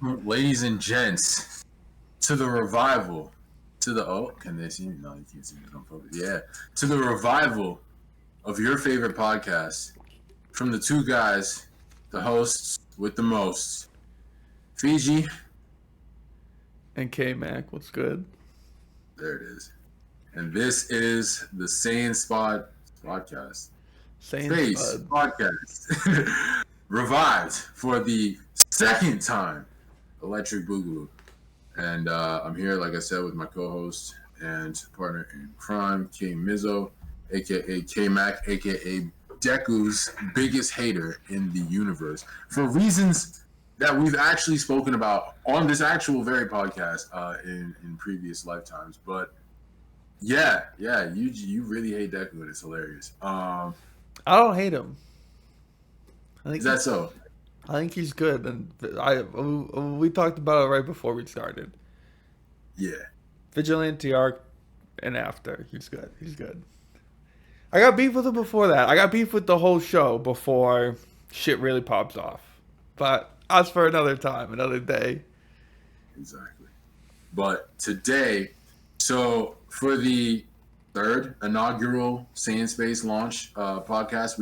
Welcome, ladies and gents, to the revival. Can they see me? No, you can't see me. Don't focus. Yeah, to the revival of your favorite podcast from the two guys, the hosts with the most, Fiji. And K-Mac, what's good? There it is. And this is the Saiyan podcast. Saiyan Space Spud. podcast. Revived for the second time. Electric Boogaloo. And I'm here, like I said, with my co-host and partner in crime, K Mizzo, aka K Mac, aka Deku's biggest hater in the universe, for reasons that we've actually spoken about on this actual very podcast in previous lifetimes. But yeah, you really hate Deku, and it's hilarious. I don't hate him. I think Is that so? I think he's good, and we talked about it right before we started. Yeah. Vigilante arc and after, he's good. He's good. I got beef with him before that. I got beef with the whole show before shit really pops off. But that's for another time, another day. Exactly. But today, so for the third inaugural Saiyan Space launch podcast,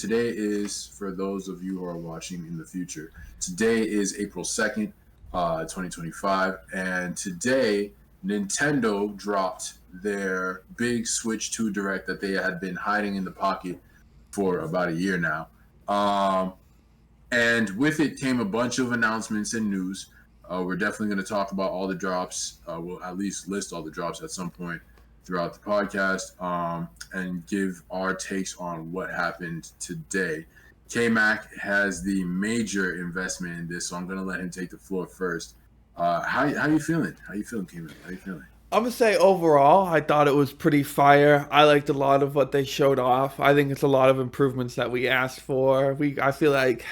today is, for those of you who are watching in the future, today is April 2nd, 2025. And today, Nintendo dropped their big Switch 2 Direct that they had been hiding in the pocket for about a year now. And with it came a bunch of announcements and news. We're definitely going to talk about all the drops. We'll at least list all the drops at some point throughout the podcast and give our takes on what happened today. K-Mac has the major investment in this, so I'm going to let him take the floor first. How you feeling? How you feeling, K-Mac? How you feeling? I'm gonna say overall, I thought it was pretty fire. I liked a lot of what they showed off. I think it's a lot of improvements that we asked for. I feel like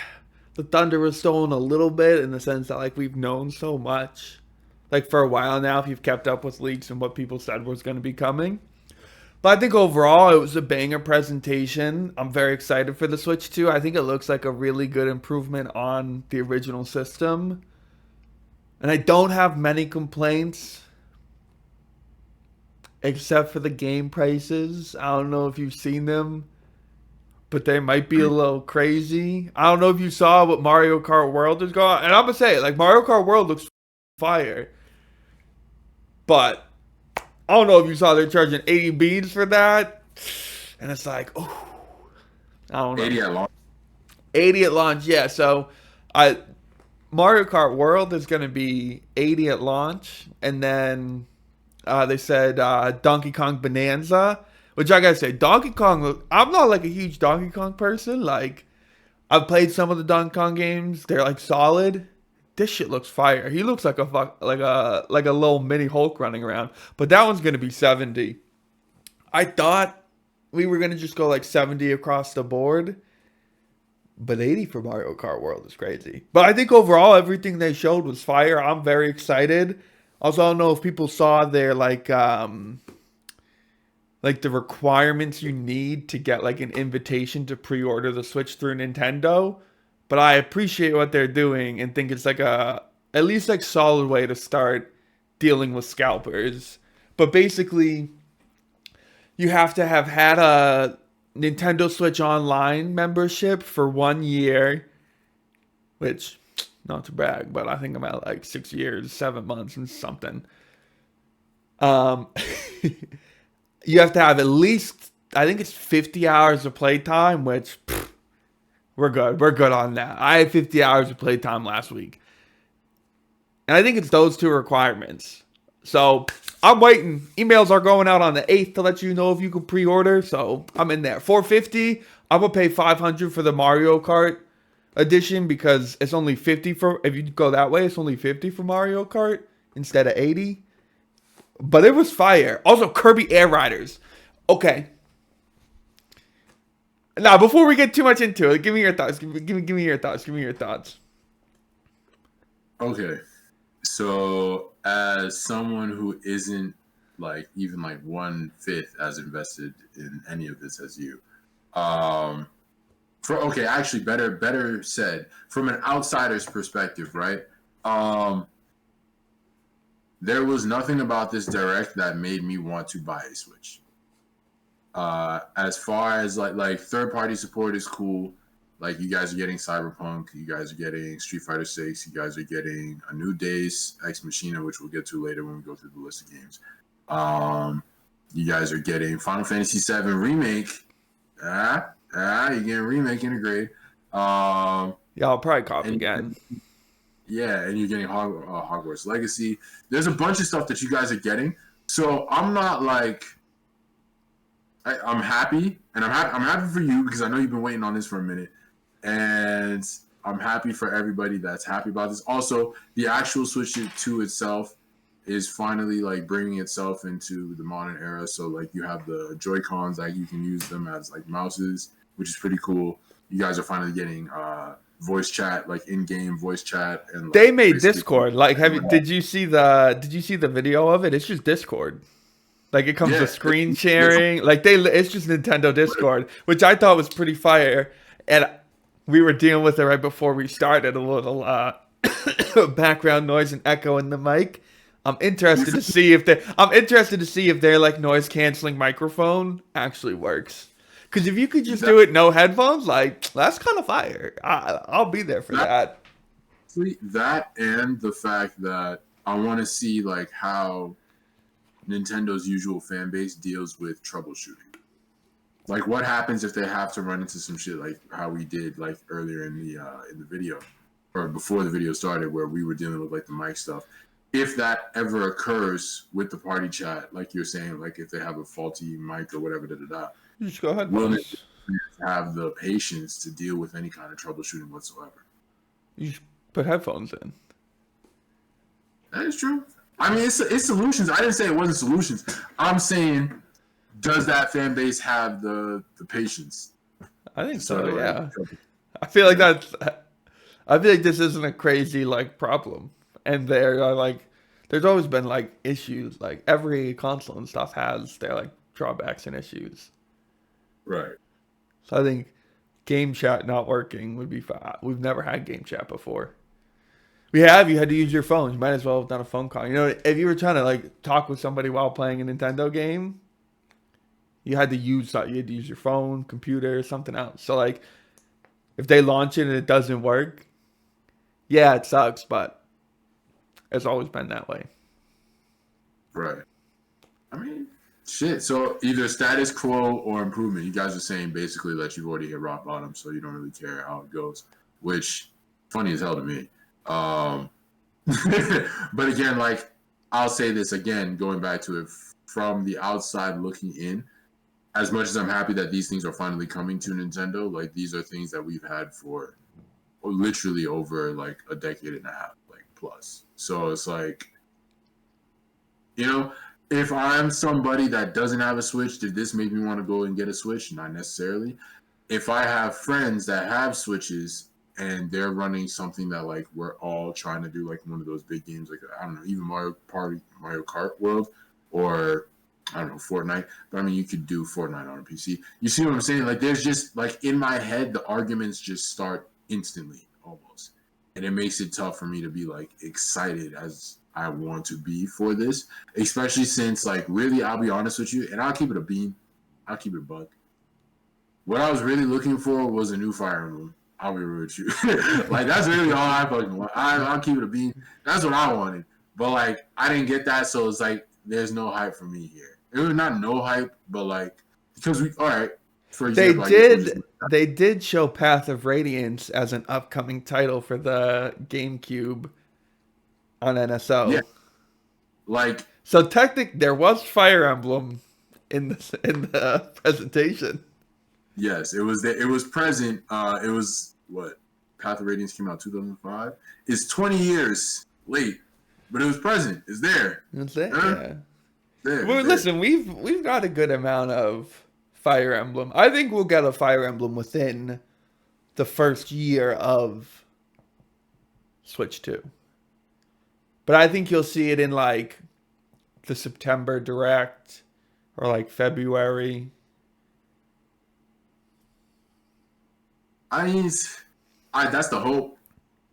the thunder was stolen a little bit in the sense that like we've known so much, like for a while now. If you've kept up with leaks and what people said was going to be coming, but I think overall it was a banger presentation. I'm very excited for the Switch 2. I think it looks like a really good improvement on the original system, and I don't have many complaints except for the game prices. I don't know if you've seen them, but they might be a little crazy. I don't know if you saw what Mario Kart World is going on. And I'm going to say, like, Mario Kart World looks fire. But I don't know if you saw they're charging 80 beans for that. And it's like, oh, I don't know. 80 at launch. 80 at launch, yeah. So Mario Kart World is going to be 80 at launch. And then they said Donkey Kong Bonanza, which I gotta say, Donkey Kong. I'm not like a huge Donkey Kong person. Like, I've played some of the Donkey Kong games. They're like solid. This shit looks fire. He looks like a little mini Hulk running around. But that one's gonna be 70. I thought we were gonna just go like 70 across the board, but 80 for Mario Kart World is crazy. But I think overall everything they showed was fire. I'm very excited. Also, I don't know if people saw their like the requirements you need to get like an invitation to pre-order the Switch through Nintendo, but I appreciate what they're doing and think it's like at least like solid way to start dealing with scalpers. But basically, you have to have had a Nintendo Switch Online membership for 1 year, which, not to brag, but I think I'm at like 6 years, 7 months and something. You have to have at least, I think it's 50 hours of playtime, which we're good. We're good on that. I had 50 hours of playtime last week. And I think it's those two requirements. So I'm waiting. Emails are going out on the 8th to let you know if you can pre-order. So I'm in there. $450. I'm going to pay $500 for the Mario Kart edition because it's only 50 for, if you go that way, it's only 50 for Mario Kart instead of 80. But it was fire. Also, Kirby Air Riders. Okay. Now, before we get too much into it, give me your thoughts. Give me your thoughts. Give me your thoughts. Okay. So, as someone who isn't like even like 1/5 as invested in any of this as you, actually better said, from an outsider's perspective, right? Um, there was nothing about this direct that made me want to buy a Switch. As far as like third party support is cool. Like you guys are getting Cyberpunk, you guys are getting Street Fighter 6, you guys are getting a new Days Ex Machina, which we'll get to later when we go through the list of games. You guys are getting Final Fantasy VII Remake. You're getting Remake integrated. Yeah, I'll probably copy again. Yeah, and you're getting Hogwarts Legacy. There's a bunch of stuff that you guys are getting. So I'm not like I'm happy, and I'm happy for you because I know you've been waiting on this for a minute, and I'm happy for everybody that's happy about this. Also, the actual Switch 2 itself is finally like bringing itself into the modern era. So like you have the Joy-Cons, like you can use them as like mouses, which is pretty cool. You guys are finally getting voice chat, like in-game voice chat, and like, they made Discord. Like, did you see the video of it? It's just Discord. Like it comes with screen sharing. Like it's just Nintendo Discord, which I thought was pretty fire. And we were dealing with it right before we started. A little background noise and echo in the mic. I'm interested to see if their like noise canceling microphone actually works. Because if you could just do it no headphones, like that's kind of fire. I'll be there for that. That and the fact that I want to see like how Nintendo's usual fan base deals with troubleshooting. Like what happens if they have to run into some shit like how we did like earlier in the video or before the video started where we were dealing with like the mic stuff. If that ever occurs with the party chat, like you're saying, like if they have a faulty mic or whatever, just go ahead. Will it have the patience to deal with any kind of troubleshooting whatsoever? You just put headphones in. That is true. I mean, it's solutions. I didn't say it wasn't solutions. I'm saying, does that fan base have the patience? I think so. Yeah. I feel like this isn't a crazy like problem, and there are like, there's always been like issues. Like every console and stuff has their like drawbacks and issues. Right. So I think game chat not working would be fine. We've never had game chat before. You had to use your phone. You might as well have done a phone call. You know, if you were trying to like talk with somebody while playing a Nintendo game, you had to use your phone, computer, something else. So like, if they launch it and it doesn't work, yeah, it sucks, but it's always been that way. Right. I mean, shit. So either status quo or improvement. You guys are saying basically that you've already hit rock bottom, so you don't really care how it goes. Which, funny as hell to me. But again, like I'll say this again, going back to it from the outside looking in, as much as I'm happy that these things are finally coming to Nintendo, like these are things that we've had for literally over like a decade and a half, like plus. So it's like, you know, if I'm somebody that doesn't have a Switch, did this make me want to go and get a Switch? Not necessarily. If I have friends that have Switches and they're running something that like we're all trying to do, like one of those big games, like I don't know, even Mario Kart World, or I don't know, Fortnite. But I mean, you could do Fortnite on a PC. You see what I'm saying? Like, there's just like in my head, the arguments just start instantly almost, and it makes it tough for me to be like excited as I want to be for this, especially since like really, I'll be honest with you, and I'll keep it a bean, I'll keep it a buck. What I was really looking for was a new Fire Emblem. I'll be real with you. Like, that's really all I fucking want. I'll keep it a bean. That's what I wanted. But, like, I didn't get that, so it's like, there's no hype for me here. It was not no hype, but, like, because all right, for example. They did show Path of Radiance as an upcoming title for the GameCube on NSO. Yeah. Like. So, there was Fire Emblem in the presentation. Yes, it was present. It was what? Path of Radiance came out 2005. It's 20 years late, but it was present. It's there. It's there. Yeah. Well, listen, we've got a good amount of Fire Emblem. I think we'll get a Fire Emblem within the first year of Switch 2. But I think you'll see it in like the September Direct or like February. I mean, that's the hope.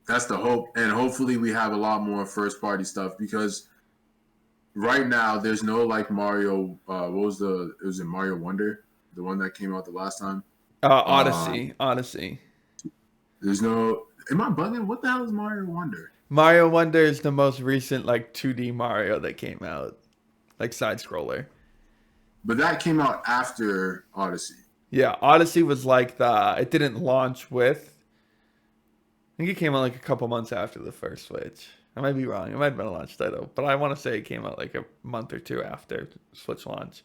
That's the hope, and hopefully we have a lot more first party stuff because right now there's no like Mario. What was the? It was in Mario Wonder, the one that came out the last time. Uh, Odyssey. there's no. Am I bugging? What the hell is Mario Wonder? Mario Wonder is the most recent like 2D Mario that came out, like side scroller. But that came out after Odyssey. Yeah, Odyssey was like the it didn't launch with. I think it came out like a couple months after the first Switch. I might be wrong. It might have been a launch title, but I want to say it came out like a month or two after Switch launch.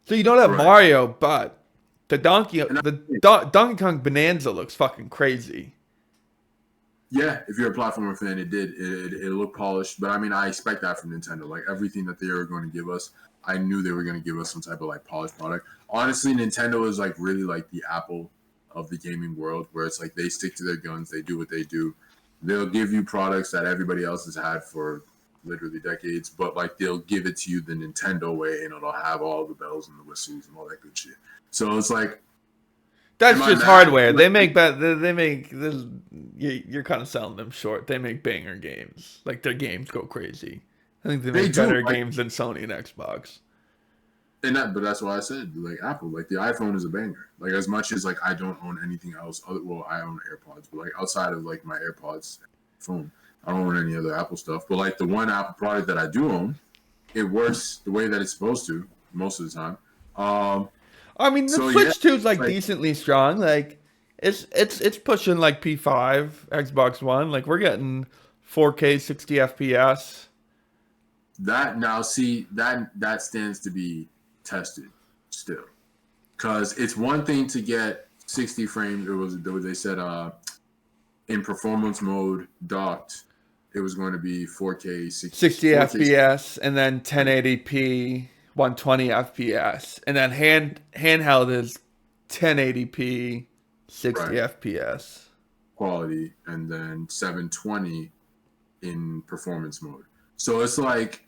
So you don't have Right. Mario, but And Donkey Kong Bonanza looks fucking crazy. yeah, if you're a platformer fan, it did. It looked polished, but I mean, I expect that from Nintendo. Like everything that they were going to give us, I knew they were going to give us some type of like polished product. Honestly, Nintendo is like really like the Apple of the gaming world, where it's like they stick to their guns, they do what they do. They'll give you products that everybody else has had for literally decades, but like they'll give it to you the Nintendo way, and it'll have all the bells and the whistles and all that good shit. So it's like, That's am I just mad? hardware. They make they make this. You're kind of selling them short. They make banger games. Like their games go crazy. I think they They make do. better Like, games than Sony and Xbox. but that's why I said like Apple, like the iPhone is a banger. Like as much as like I don't own anything else, well I own AirPods, but like outside of like my AirPods phone, I don't own any other Apple stuff. But like the one Apple product that I do own, it works the way that it's supposed to most of the time. Um, I mean, the so yeah, Switch 2 is like like decently strong. Like it's pushing like P5, Xbox One. Like we're getting 4K 60 FPS. that now see that stands to be tested still, because it's one thing to get 60 frames. They said in performance mode docked, it was going to be 4K 60 4K. FPS and then 1080p 120 FPS and then handheld is 1080p 60 Right, FPS. quality, and then 720 in performance mode. So it's like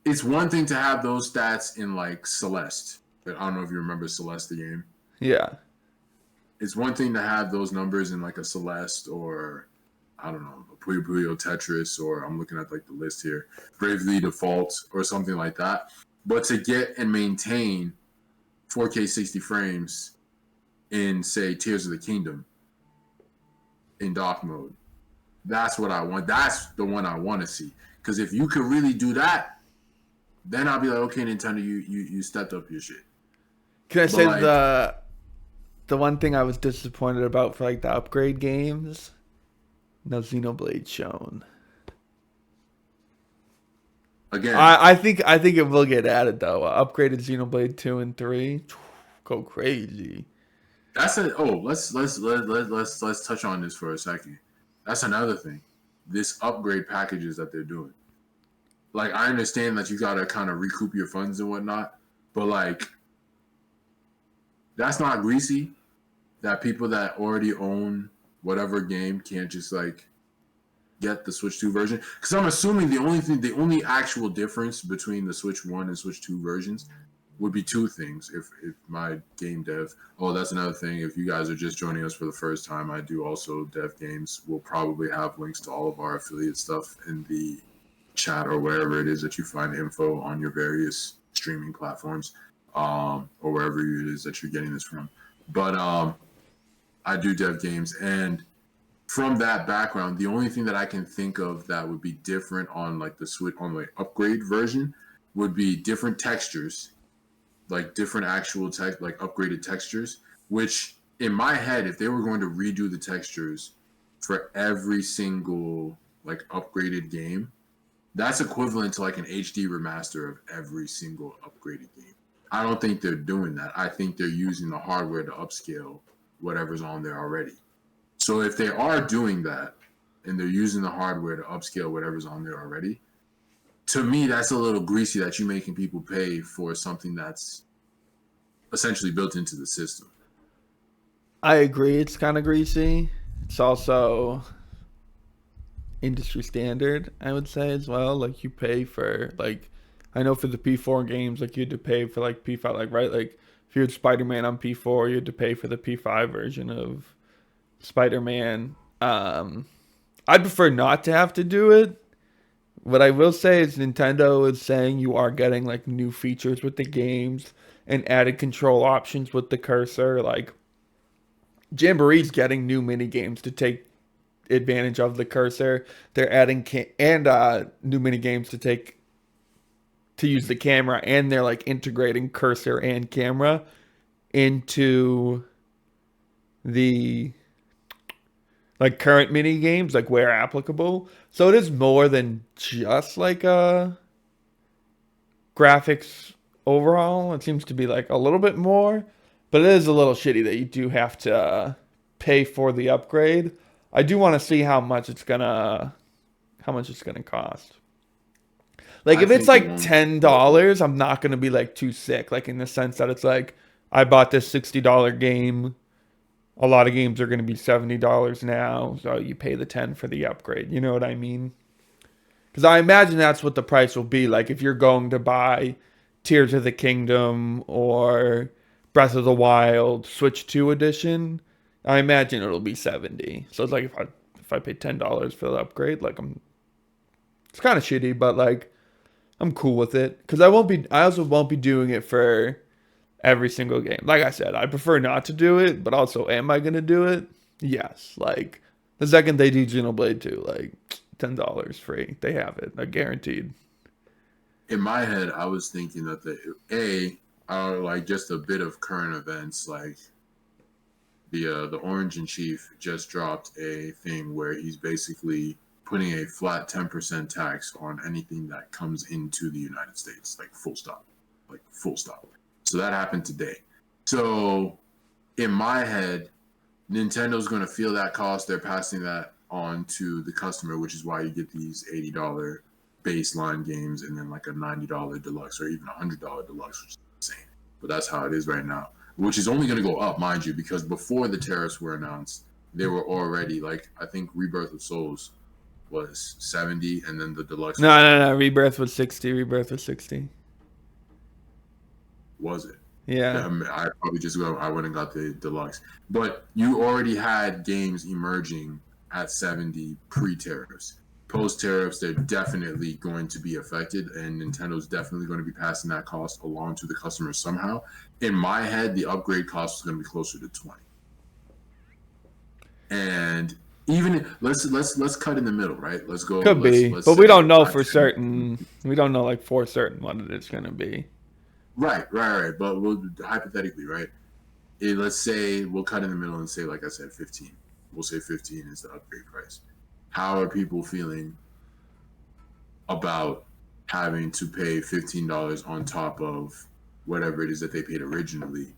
it's one thing to have those stats in like Celeste. But I don't know if you remember Celeste the game. Yeah. It's one thing to have those numbers in like a Celeste or I don't know, a Puyo Puyo Tetris, or I'm looking at like the list here, Bravely Default or something like that. But to get and maintain 4K 60 frames in say Tears of the Kingdom in dock mode, that's what I want. That's the one I want to see. Because if you could really do that, then I'll be like, okay, Nintendo, you stepped up your shit. Can I But say like the one thing I was disappointed about for like the upgrade games? No Xenoblade shown. again, I think it will get added though. Upgraded Xenoblade 2 and 3. Go crazy. that's a let's touch on this for a second. That's another thing. This upgrade packages that they're doing. Like I understand that you gotta kind of recoup your funds and whatnot, but like that's not greasy. That people that already own whatever game can't just like get the Switch 2 version. Because I'm assuming the only actual difference between the Switch 1 and Switch 2 versions would be two things. If my game dev, oh, that's another thing. If you guys are just joining us for the first time, I do also dev games. We'll probably have links to all of our affiliate stuff in the chat or wherever it is that you find info on your various streaming platforms, or wherever it is that you're getting this from. But I do dev games, and from that background, the only thing that I can think of that would be different on like the Switch on the upgrade version would be different textures, like different actual tech, like upgraded textures. Which in my head, if they were going to redo the textures for every single like upgraded game, that's equivalent to like an HD remaster of every single upgraded game. I don't think they're doing that. I think they're using the hardware to upscale whatever's on there already. So if they are doing that and they're using the hardware to upscale whatever's on there already, to me that's a little greasy that you're making people pay for something that's essentially built into the system. I agree. It's kind of greasy. It's also industry standard, I would say as well. Like you pay for like, I know for the P4 games, like you had to pay for like P5, like right, like if you had Spider-Man on P4, you had to pay for the P5 version of Spider-Man. I'd prefer not to have to do it. What I will say is Nintendo is saying you are getting like new features with the games and added control options with the cursor. Like Jamboree's getting new mini games to take advantage of the cursor. They're adding new mini games to use the camera, and they're like integrating cursor and camera into the like current mini games, like where applicable. So it is more than just like a graphics overhaul. It seems to be like a little bit more, but it is a little shitty that you do have to pay for the upgrade. I do want to see how much it's gonna cost. Like I if it's think it like won't. $10, I'm not gonna be like too sick. Like in the sense that it's like I bought this $60 game. A lot of games are gonna be $70 now, so you pay the 10 for the upgrade. You know what I mean? Because I imagine that's what the price will be. Like if you're going to buy Tears of the Kingdom or Breath of the Wild Switch 2 edition, I imagine it'll be 70. So it's like if I pay $10 for the upgrade, like it's kind of shitty, but like I'm cool with it because I also won't be doing it for every single game. Like I said, I prefer not to do it, but also am I gonna do it? Yes. Like the second they do Xenoblade 2, like $10 free. They have it. I guaranteed. In my head, I was thinking that the are like just a bit of current events, like the Orange and Chief just dropped a thing where he's basically putting a flat 10% tax on anything that comes into the United States, like full stop. So that happened today. So in my head, Nintendo's going to feel that cost. They're passing that on to the customer, which is why you get these $80 baseline games and then like a $90 deluxe or even a $100 deluxe, which is insane. But that's how it is right now, which is only going to go up, mind you, because before the tariffs were announced, they were already like, I think Rebirth of Souls was 70 and then the deluxe was No. Rebirth was 60. Rebirth was 60. was it? Yeah. I probably I went and got the deluxe. But you already had games emerging at 70 pre-tariffs. Post-tariffs, they're definitely going to be affected, and Nintendo's definitely going to be passing that cost along to the customers somehow. In my head, the upgrade cost is going to be closer to 20. And even let's cut in the middle, right? Let's go. Could be. Let's But we say don't know for 5, certain. We don't know like for certain what it is going to be. Right. But we'll hypothetically, right? Let's say we'll cut in the middle and say, like I said, 15. We'll say 15 is the upgrade price. How are people feeling about having to pay $15 on top of whatever it is that they paid originally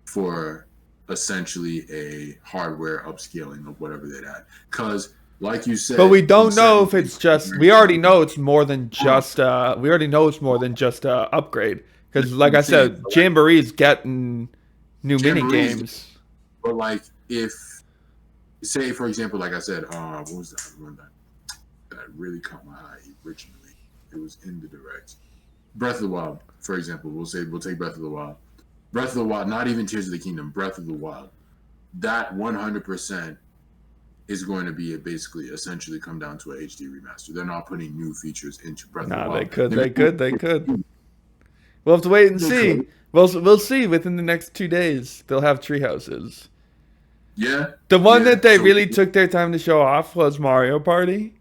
for essentially a hardware upscaling of whatever they'd had? Because, like you said, But we don't know if it's just. We already know it's more than just. We already know it's more than just upgrade. Because, like I said, Jamboree's getting new mini games. But like, if say for example, like I said, what was that one that really caught my eye originally? It was in the direct. Breath of the Wild, for example. We'll take Breath of the Wild. Breath of the Wild, not even Tears of the Kingdom. Breath of the Wild. That 100% is going to be basically essentially come down to a HD remaster. They're not putting new features into Breath of the Wild. They could. We'll have to wait and see. We'll see within the next 2 days. They'll have tree houses. Yeah. The one that they really took their time to show off was Mario Party,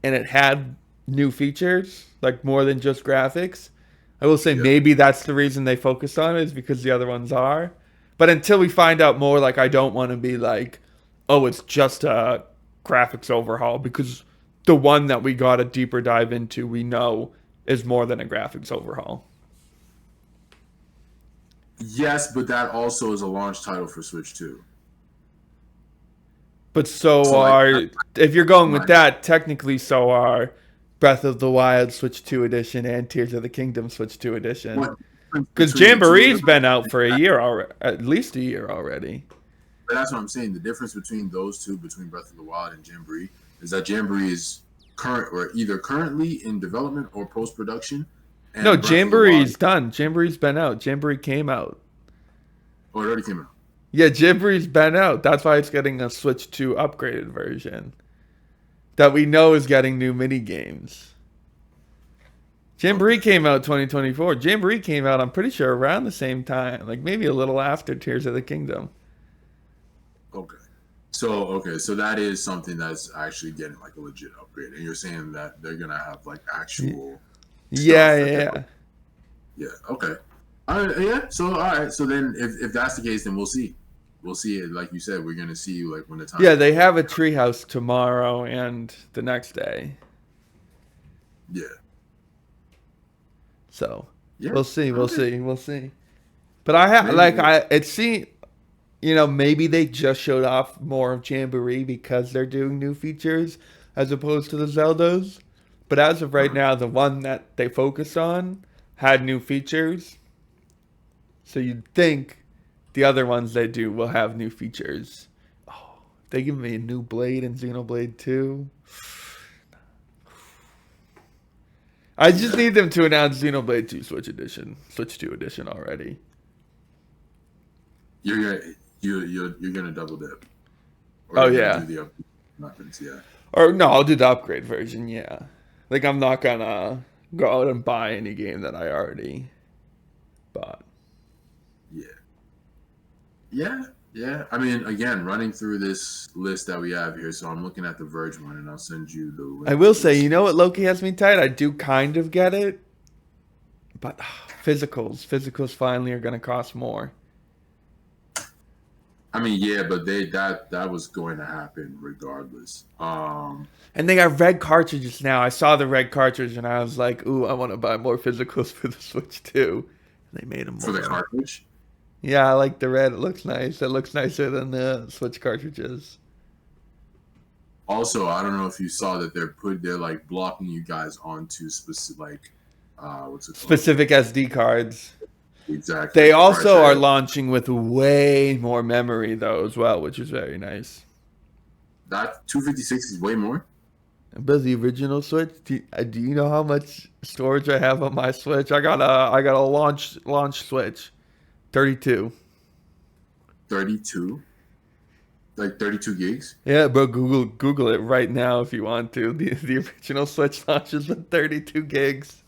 and it had new features, like more than just graphics. I will say maybe that's the reason they focused on it, is because the other ones are. But until we find out more, like I don't want to be like, oh, it's just a graphics overhaul, because the one that we got a deeper dive into, we know is more than a graphics overhaul. Yes, but that also is a launch title for Switch 2. But if you're going with that, technically so are Breath of the Wild Switch 2 edition and Tears of the Kingdom Switch 2 edition. Because Jamboree's been out for a year already, at least a year already. But that's what I'm saying. The difference between those two, between Breath of the Wild and Jamboree, is that Jamboree is either currently in development or post-production. No, Jamboree's done. Jamboree's been out. Jamboree came out. Oh, it already came out. Yeah, Jamboree's been out. That's why it's getting a Switch 2 upgraded version that we know is getting new mini games. Jamboree Okay. came out 2024. Jamboree came out, I'm pretty sure, around the same time, like maybe a little after Tears of the Kingdom. Okay. So that is something that's actually getting like a legit upgrade, and you're saying that they're gonna have like Y- actual Yeah, stuff that yeah, they're. yeah. Yeah. Okay. All right. Yeah. So all right. So then, if that's the case, then we'll see. We'll see it. Like you said, we're gonna see like when the time Yeah, they comes. Like, have a treehouse tomorrow and the next day. yeah. So Yeah. we'll see, we'll Okay. see, we'll see. But I have like Maybe. I it seems maybe they just showed off more of Jamboree because they're doing new features as opposed to the Zeldas. But as of right Uh, now, the one that they focus on had new features. So you'd think the other ones they do will have new features. Oh, they give me a new blade in Xenoblade 2. I just yeah. need them to announce Xenoblade 2 Switch 2 edition already. You're gonna you're gonna double dip, or Oh you're gonna do yeah. the up weapons. Yeah. Or no, I'll do the upgrade version, yeah. Like I'm not gonna go out and buy any game that I already bought. Yeah. Yeah. Yeah. I mean, again, running through this list that we have here, so I'm looking at the Verge one, and I'll send you the I link will to say, this. you know what Loki has me tight? I do kind of get it, but physicals finally are gonna cost more. I mean, yeah, but that was going to happen regardless. And they got red cartridges now. I saw the red cartridge and I was like, ooh, I want to buy more physicals for the Switch too. And they made them For the more. cartridge. Yeah, I like the red. It looks nice. It looks nicer than the Switch cartridges. Also, I don't know if you saw that they're like blocking you guys onto specific like what's it called? Specific SD cards. Exactly. They The cards also are that launching with way more memory though as well, which is very nice. 256 is way more. But the original Switch, do you know how much storage I have on my Switch? I got a launch Switch, 32. 32, like 32 gigs. Yeah, bro, Google it right now if you want to. The original Switch launches with 32 gigs.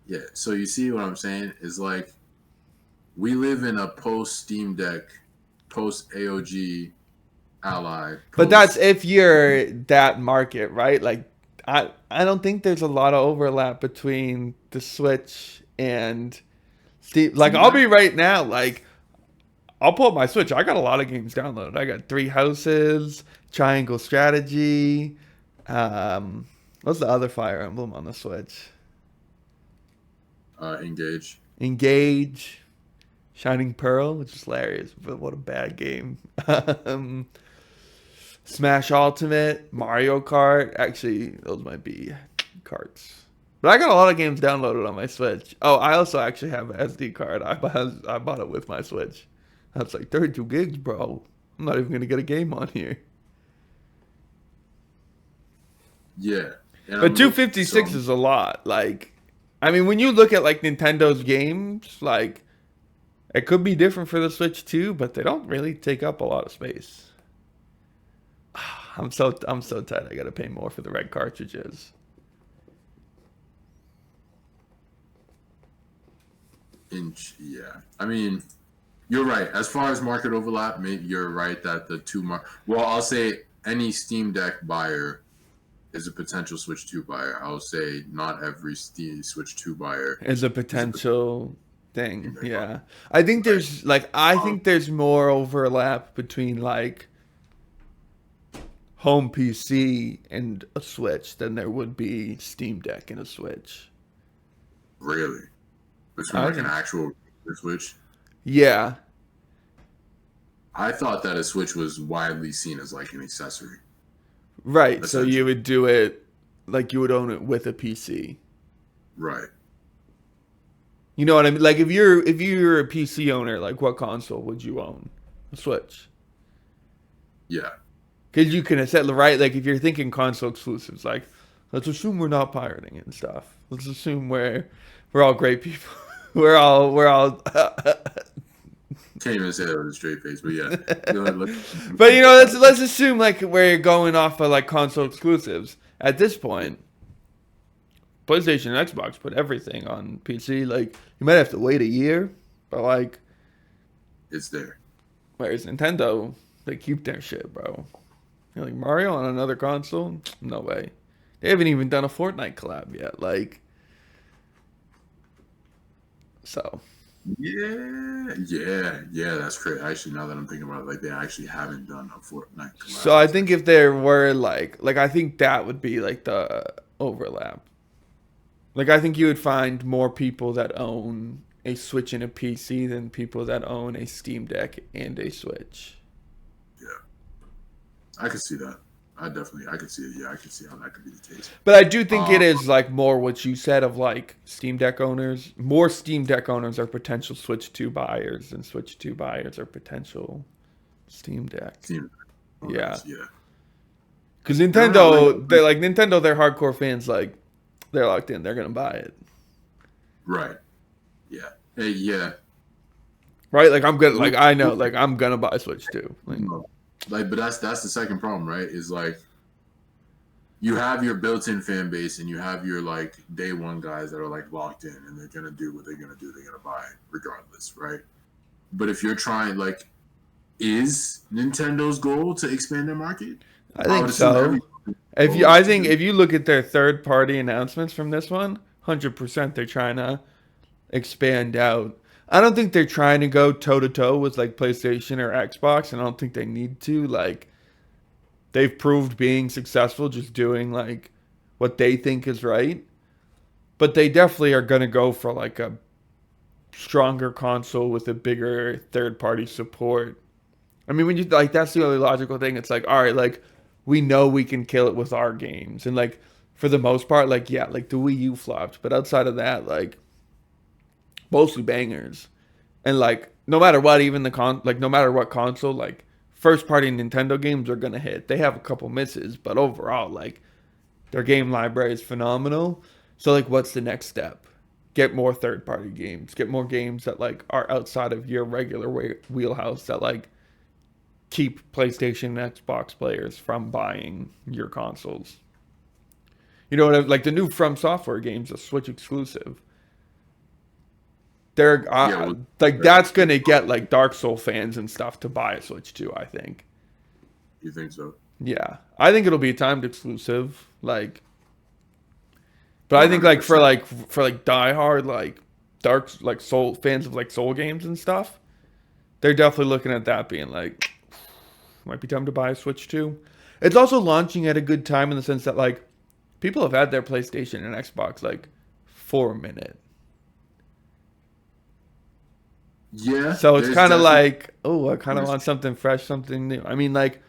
Yeah. So you see what I'm saying is like we live in a post Steam Deck, post AOG Ally, But that's post. if you're that market, right? Like I don't think there's a lot of overlap between the Switch and Steam. Like Steam I'll Deck. be right now, like I'll pull up my Switch. I got a lot of games downloaded. I got Three Houses, Triangle Strategy. What's the other Fire Emblem on the Switch? Engage. Engage, Shining Pearl, which is hilarious, but what a bad game. um, Smash Ultimate, Mario Kart. Actually, those might be carts. But I got a lot of games downloaded on my Switch. Oh, I also actually have an SD card. I bought it with my Switch. That's like 32 gigs, bro. I'm not even gonna get a game on here. Yeah. And But I'm look so 256 is a lot. Like, I mean, when you look at like Nintendo's games, like it could be different for the Switch too, but they don't really take up a lot of space. I'm so tight. I gotta pay more for the red cartridges. yeah. I mean, you're right. As far as market overlap, maybe you're right that the well, I'll say any Steam Deck buyer is a potential Switch 2 buyer. I'll say not every Steam Switch 2 buyer Is a is a potential potential Steam thing. Deck buyer. Yeah. I think Right. Um, there's more overlap between like home PC and a Switch than there would be Steam Deck and a Switch. really? Between I like an think actual Switch? yeah. I thought that a Switch was widely seen as like an accessory, Right. So you essentially. would do it like you would own it with a PC. Right. You know what I mean? Like if you're a PC owner, like what console would you own? A Switch. Yeah. Because you can set right. Like if you're thinking console exclusives, like let's assume we're not pirating and stuff. Let's assume we're all great people. we're all Can't even say that with a straight face, but yeah. Let- But let's assume like we're going off of like console exclusives at this point. PlayStation and Xbox put everything on PC. Like you might have to wait a year, but like it's there. whereas Nintendo, they keep their shit, bro. Like Mario on another console? No way. They haven't even done a Fortnite collab yet. Like, so. Yeah. That's great. Actually, now that I'm thinking about it, like they actually haven't done a Fortnite collab. So I think if there were like I think that would be like the overlap. Like I think you would find more people that own a Switch and a PC than people that own a Steam Deck and a Switch. Yeah, I could see that. I could see it. Yeah, I could see how that could be the case. But I do think it is like more what you said of like Steam Deck owners. More Steam Deck owners are potential Switch 2 buyers than Switch 2 buyers are potential Steam Deck. Yeah. Because Nintendo, they're hardcore fans. Like they're locked in. They're gonna buy it. Right. Yeah. Hey, yeah. Right. Like I'm gonna. Like I know. Like I'm gonna buy Switch 2. But that's the second problem, right? Is like you have your built-in fan base and you have your like day one guys that are like locked in and they're gonna do what they're gonna do. They're gonna buy it regardless, right? But if you're trying, like, is Nintendo's goal to expand their market? I think so. If you look at their third-party announcements from this one, 100% they're trying to expand out. I don't think they're trying to go toe to toe with like PlayStation or Xbox, and I don't think they need to. Like, they've proved being successful just doing like what they think is right. But they definitely are gonna go for like a stronger console with a bigger third party support. I mean, when you like, that's the only logical thing. It's like, all right, like we know we can kill it with our games, and like for the most part, like yeah, like the Wii U flopped, but outside of that, like mostly bangers, and like no matter what, even no matter what console, like first party Nintendo games are gonna hit. They have a couple misses, but overall, like their game library is phenomenal. So like, what's the next step? Get more third party games. Get more games that like are outside of your regular wheelhouse that like keep PlayStation and Xbox players from buying your consoles. You know what? Like the new From Software games, a Switch exclusive. They're like that's gonna get like Dark Soul fans and stuff to buy a Switch too. I think. You think so? Yeah, I think it'll be a timed exclusive. Like, but I think like for diehard like Soul fans of like Soul games and stuff, they're definitely looking at that being like, might be time to buy a Switch too. It's also launching at a good time in the sense that like people have had their PlayStation and Xbox like for a minute. Yeah. So it's kind of like, oh, I kind of want something fresh, something new. I mean, like,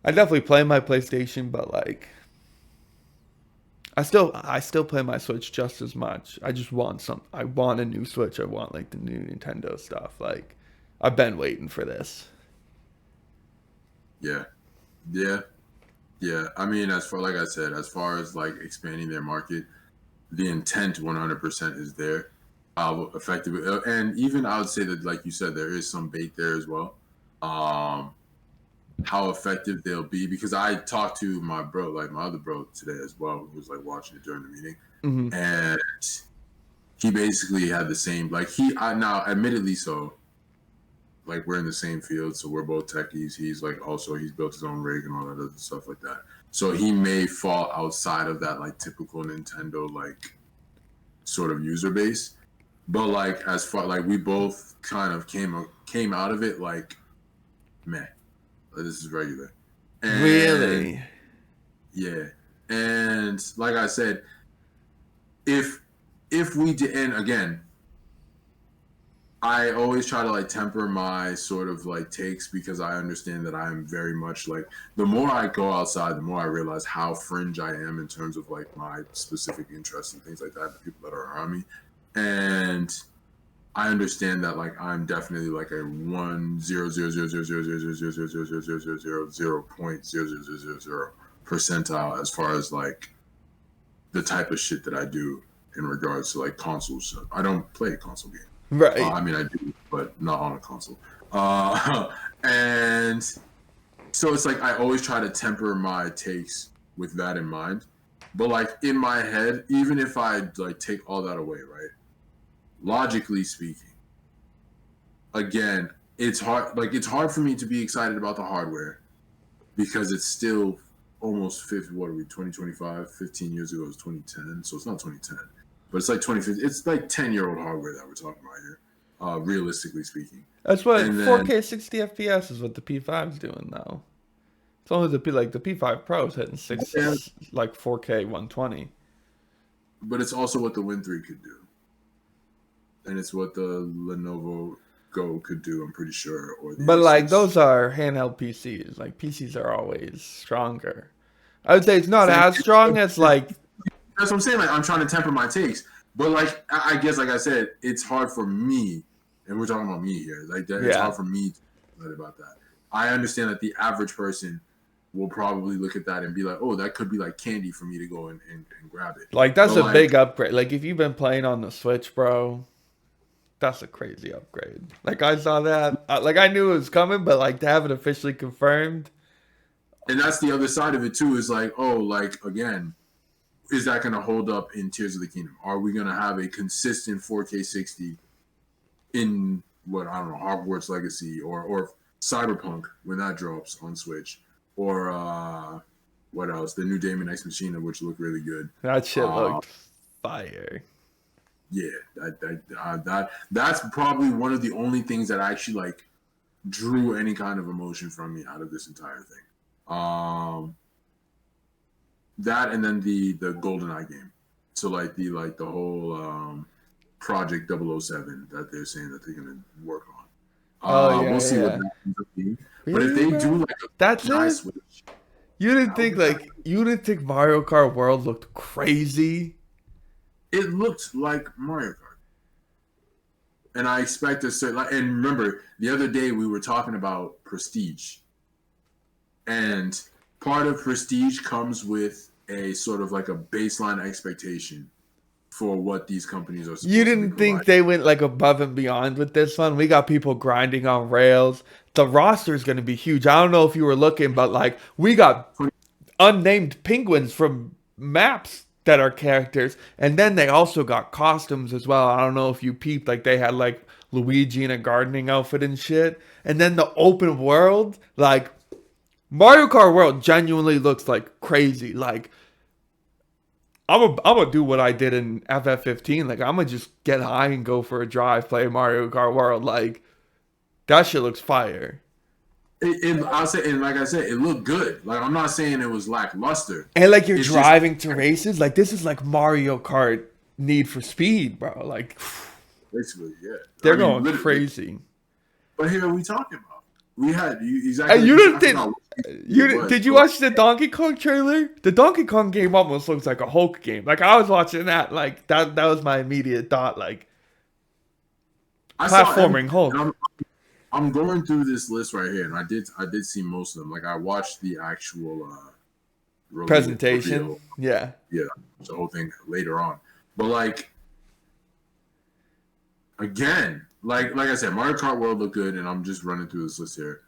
I definitely play my PlayStation, but like, I still play my Switch just as much. I want a new Switch. I want like the new Nintendo stuff. Like, I've been waiting for this. Yeah. I mean, as far like I said, as far as like expanding their market, the intent 100% is there. Effectively, and even I would say that, like you said, there is some bait there as well. How effective they'll be, because I talked to my bro, like my other bro today as well, who was like watching it during the meeting, and he basically had the same like now admittedly so. Like we're in the same field, so we're both techies. He's like he's built his own rig and all that other stuff like that. So he may fall outside of that like typical Nintendo like sort of user base. But like as far like we both kind of came out of it like, man, this is regular. And, really? Yeah. And like I said, if we did, and again, I always try to like temper my sort of like takes, because I understand that I am very much like, the more I go outside, the more I realize how fringe I am in terms of like my specific interests and things like that, the people that are around me. And I understand that like I'm definitely like a 1,000,000,000,000,000,000 percentile as far as like the type of shit that I do in regards to like consoles. I don't play console games. Right. I mean, I do, but not on a console. And so it's like I always try to temper my takes with that in mind. But like in my head, even if I like take all that away, right? Logically speaking, again, it's hard. Like it's hard for me to be excited about the hardware because it's still almost 50. What are we? 2025. 15 years ago it was 2010, so it's not 2010, but it's like 2015. It's like 10-year-old hardware that we're talking about here, realistically speaking. That's what And 4K 60 FPS is what the P5 is doing now. It's only the P5 Pro is hitting like 4K 120. But it's also what the Win 3 could do, and it's what the Lenovo Go could do. I'm pretty sure. But like those are handheld PCs. Like PCs are always stronger. I would say it's not as strong as like. That's what I'm saying. Like I'm trying to temper my takes, but like I guess, like I said, it's hard for me, and we're talking about me here. Like it's hard for me to think about that. I understand that the average person will probably look at that and be like, "Oh, that could be like candy for me to go and grab it." Like that's a big upgrade. Like if you've been playing on the Switch, bro, that's a crazy upgrade. Like I saw that, like I knew it was coming, but like to have it officially confirmed. And that's the other side of it too. Is like, oh, like again, is that going to hold up in Tears of the Kingdom? Are we going to have a consistent 4K 60 in what I don't know, Hogwarts Legacy or Cyberpunk when that drops on Switch, or what else? The new Daemon X Machina, which looked really good. That shit looked fire. Yeah, that's probably one of the only things that actually like drew any kind of emotion from me out of this entire thing. That and then the GoldenEye game. So like the whole Project 007 that they're saying that they're gonna work on. We'll see what that ends up being. But if they do like that's nice Switch, you didn't think Mario Kart World looked crazy? It looked like Mario Kart, and I expect a certain. And remember, the other day we were talking about Prestige, and part of Prestige comes with a sort of like a baseline expectation for what these companies are supposed You didn't think they went like above and beyond with this one? We got people grinding on rails. The roster is going to be huge. I don't know if you were looking, but like we got unnamed penguins from maps that are characters, and then they also got costumes as well. I don't know if you peeped, like they had like Luigi in a gardening outfit and shit. And then the open world, like Mario Kart World genuinely looks like crazy. Like I'm gonna do what I did in FF15. Like I'm gonna just get high and go for a drive, play Mario Kart World. Like that shit looks fire. I'll say, and like I said, it looked good. Like I'm not saying it was lackluster. And like you're driving to races. Like this is like Mario Kart Need for Speed, bro. Like basically, yeah. They're going crazy. But here, what are we talking about? We had exactly. And you didn't think did you watch the Donkey Kong trailer? The Donkey Kong game almost looks like a Hulk game. Like I was watching that, like that was my immediate thought, like platforming Hulk. I'm going through this list right here, and I did see most of them. Like I watched the actual presentation. Yeah, the whole thing later on. But like again, like I said, Mario Kart World looked good, and I'm just running through this list here.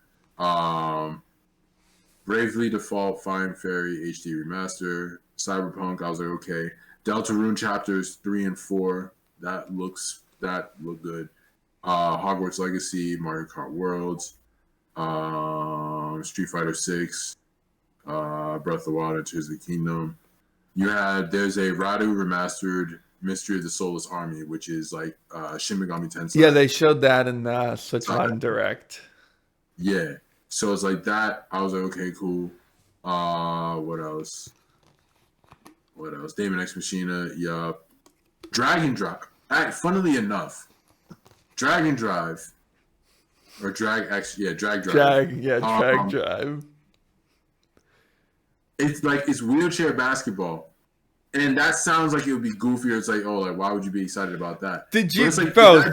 Bravely Default, Fine Fairy HD Remaster, Cyberpunk. I was like, okay. Deltarune Chapters 3 and 4. That looked good. Hogwarts Legacy, Mario Kart Worlds, Street Fighter 6, Breath of the Wild, Tears of the Kingdom. There's a Radu remastered Mystery of the Soulless Army, which is like Shin Megami Tensei. Yeah, they showed that in the Switch Line Direct. Yeah, so it's like that. I was like, okay, cool. What else? Daemon X Machina. Yup. Dragon Drive. Funnily enough, Dragon Drive or Drag X, Drag Drive. Drag Drive. It's like it's wheelchair basketball, and that sounds like it would be goofier. It's like, oh, like why would you be excited about that? Did you, like, bro?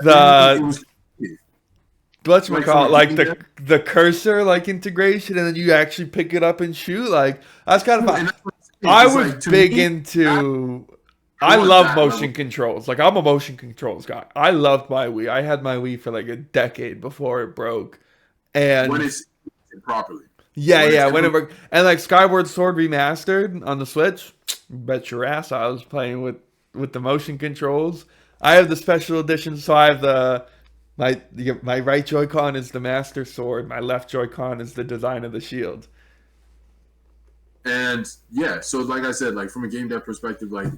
Let's call it like the cursor like integration, and then you actually pick it up and shoot. Like that's kind of. I was big into I want love that level. motion controls. Like, I'm a motion controls guy. I loved my Wii. I had my Wii for like a decade before it broke. When And it's properly. yeah, When it's yeah, implemented. whenever and like Skyward Sword remastered on the Switch, bet your ass I was playing with the motion controls. I have the special edition, so I have my right Joy-Con is the Master Sword, my left Joy-Con is the design of the shield. And yeah, so like I said, like from a game dev perspective, like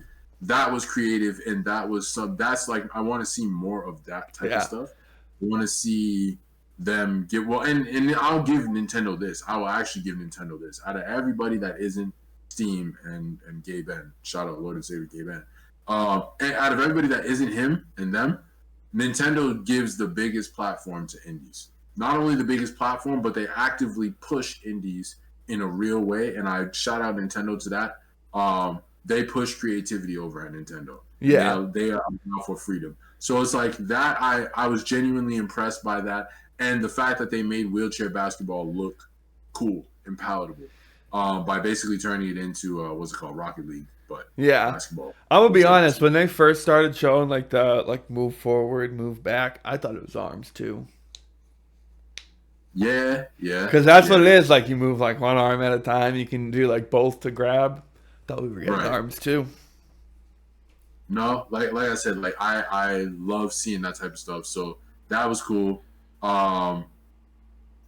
that was creative and that was some that's like I want to see more of that type of Yeah, stuff. I want to see them get well and I'll give Nintendo this. I will actually give Nintendo this. Out of everybody that isn't Steam and Gay Ben, shout out Lord and Savior Gay Ben. And out of everybody that isn't him and them, Nintendo gives the biggest platform to indies. Not only the biggest platform, but they actively push indies in a real way, and I shout out Nintendo to that. They push creativity over at Nintendo, and yeah, they are out for freedom. So it's like that. I was genuinely impressed by that, and the fact that they made wheelchair basketball look cool and palatable by basically turning it into what's it called, Rocket League, but yeah. basketball. I'm gonna be Wheelchair honest. basketball. When they first started showing like the like move forward, move back, I thought it was arms too. Yeah, yeah, Because that's what it yeah. is. Like you move like one arm at a time. You can do like both to grab. Thought we were getting Right. arms too. No, like I said, like I love seeing that type of stuff. So that was cool. Um,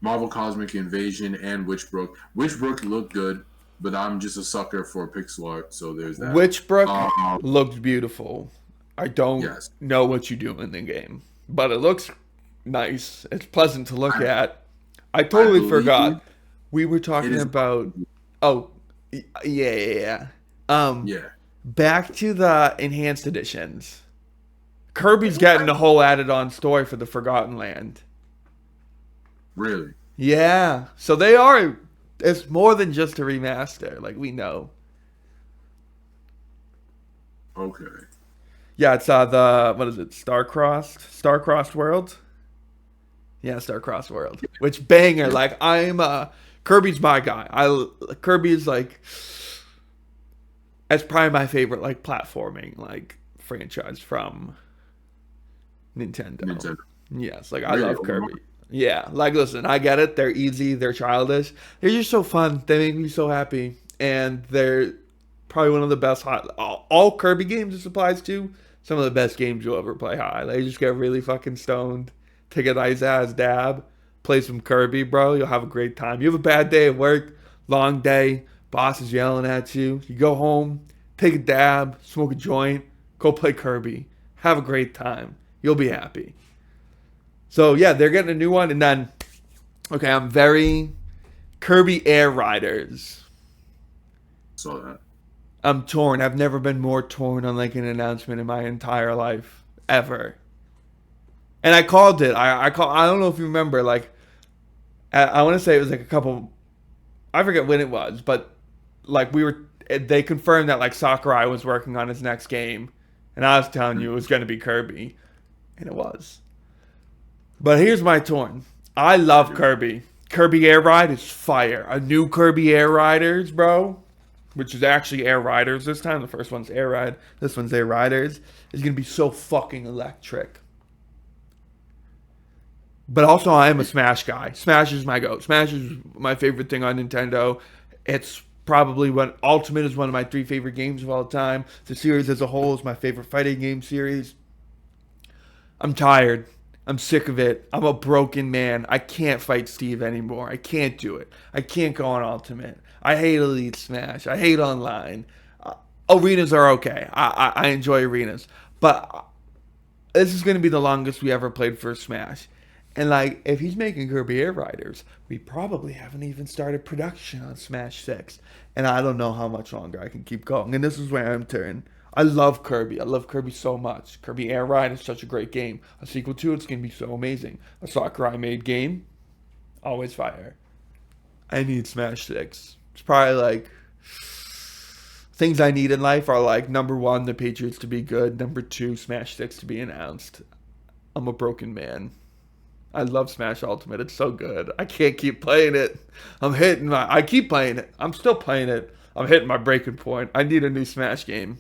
Marvel Cosmic Invasion and Witchbrook. Witchbrook looked good, but I'm just a sucker for pixel art, so there's that. Witchbrook Um, looked beautiful. I don't yes, know what you do in the game, but it looks nice. It's pleasant to look I, at. I I totally believe forgot. We were it talking is. about. Oh, yeah, yeah, yeah. Yeah, Back to the enhanced editions. Kirby's getting a whole added-on story for the Forgotten Land. really. Yeah, so they are. It's more than just a remaster, like we know. Okay. Yeah, it's the what is it? Starcrossed World. Yeah, Starcrossed World. Which banger! Yeah. Like I'm Kirby's my guy. Kirby is like that's probably my favorite like platforming like franchise from Nintendo. Nintendo. Yes, like I Really? love Kirby. Yeah, like listen, I get it. They're easy, they're childish. They're just so fun. They make me so happy, and they're probably one of the best all Kirby games this applies to. Some of the best games you'll ever play high. They just get really fucking stoned, take a nice ass dab, play some Kirby, bro. You'll have a great time. You have a bad day at work, long day, boss is yelling at you. You go home, take a dab, smoke a joint, go play Kirby. Have a great time. You'll be happy. So yeah, they're getting a new one, and then okay, I'm very Kirby Air Riders. Saw that. I'm torn. I've never been more torn on like an announcement in my entire life ever. And I called it. I don't know if you remember. Like I want to say it was like a couple. I forget when it was, but like we were. They confirmed that like Sakurai was working on his next game, and I was telling you it was going to be Kirby, and it was. But here's my torn. I love Kirby. Kirby Air Ride is fire. A new Kirby Air Riders, bro, which is actually Air Riders this time. The first one's Air Ride. This one's Air Riders. Is gonna be so fucking electric. But also, I am a Smash guy. Smash is my go. Smash is my favorite thing on Nintendo. It's probably when Ultimate is one of my three favorite games of all time. The series as a whole is my favorite fighting game series. I'm tired. I'm sick of it. I'm a broken man. I can't fight Steve anymore. I can't do it. I can't go on Ultimate. I hate Elite Smash. I hate online. Arenas are okay. I enjoy arenas. But this is going to be the longest we ever played for Smash. And like, if he's making Kirby Air Riders, we probably haven't even started production on Smash 6. And I don't know how much longer I can keep going. And this is where I'm turning. I love Kirby. I love Kirby so much. Kirby Air Ride is such a great game. A sequel to it's going to be so amazing. A Sakurai made game, always fire. I need Smash 6. It's probably like things I need in life are like number one, the Patriots to be good. Number two, Smash 6 to be announced. I'm a broken man. I love Smash Ultimate. It's so good. I can't keep playing it. I keep playing it. I'm still playing it. I'm hitting my breaking point. I need a new Smash game.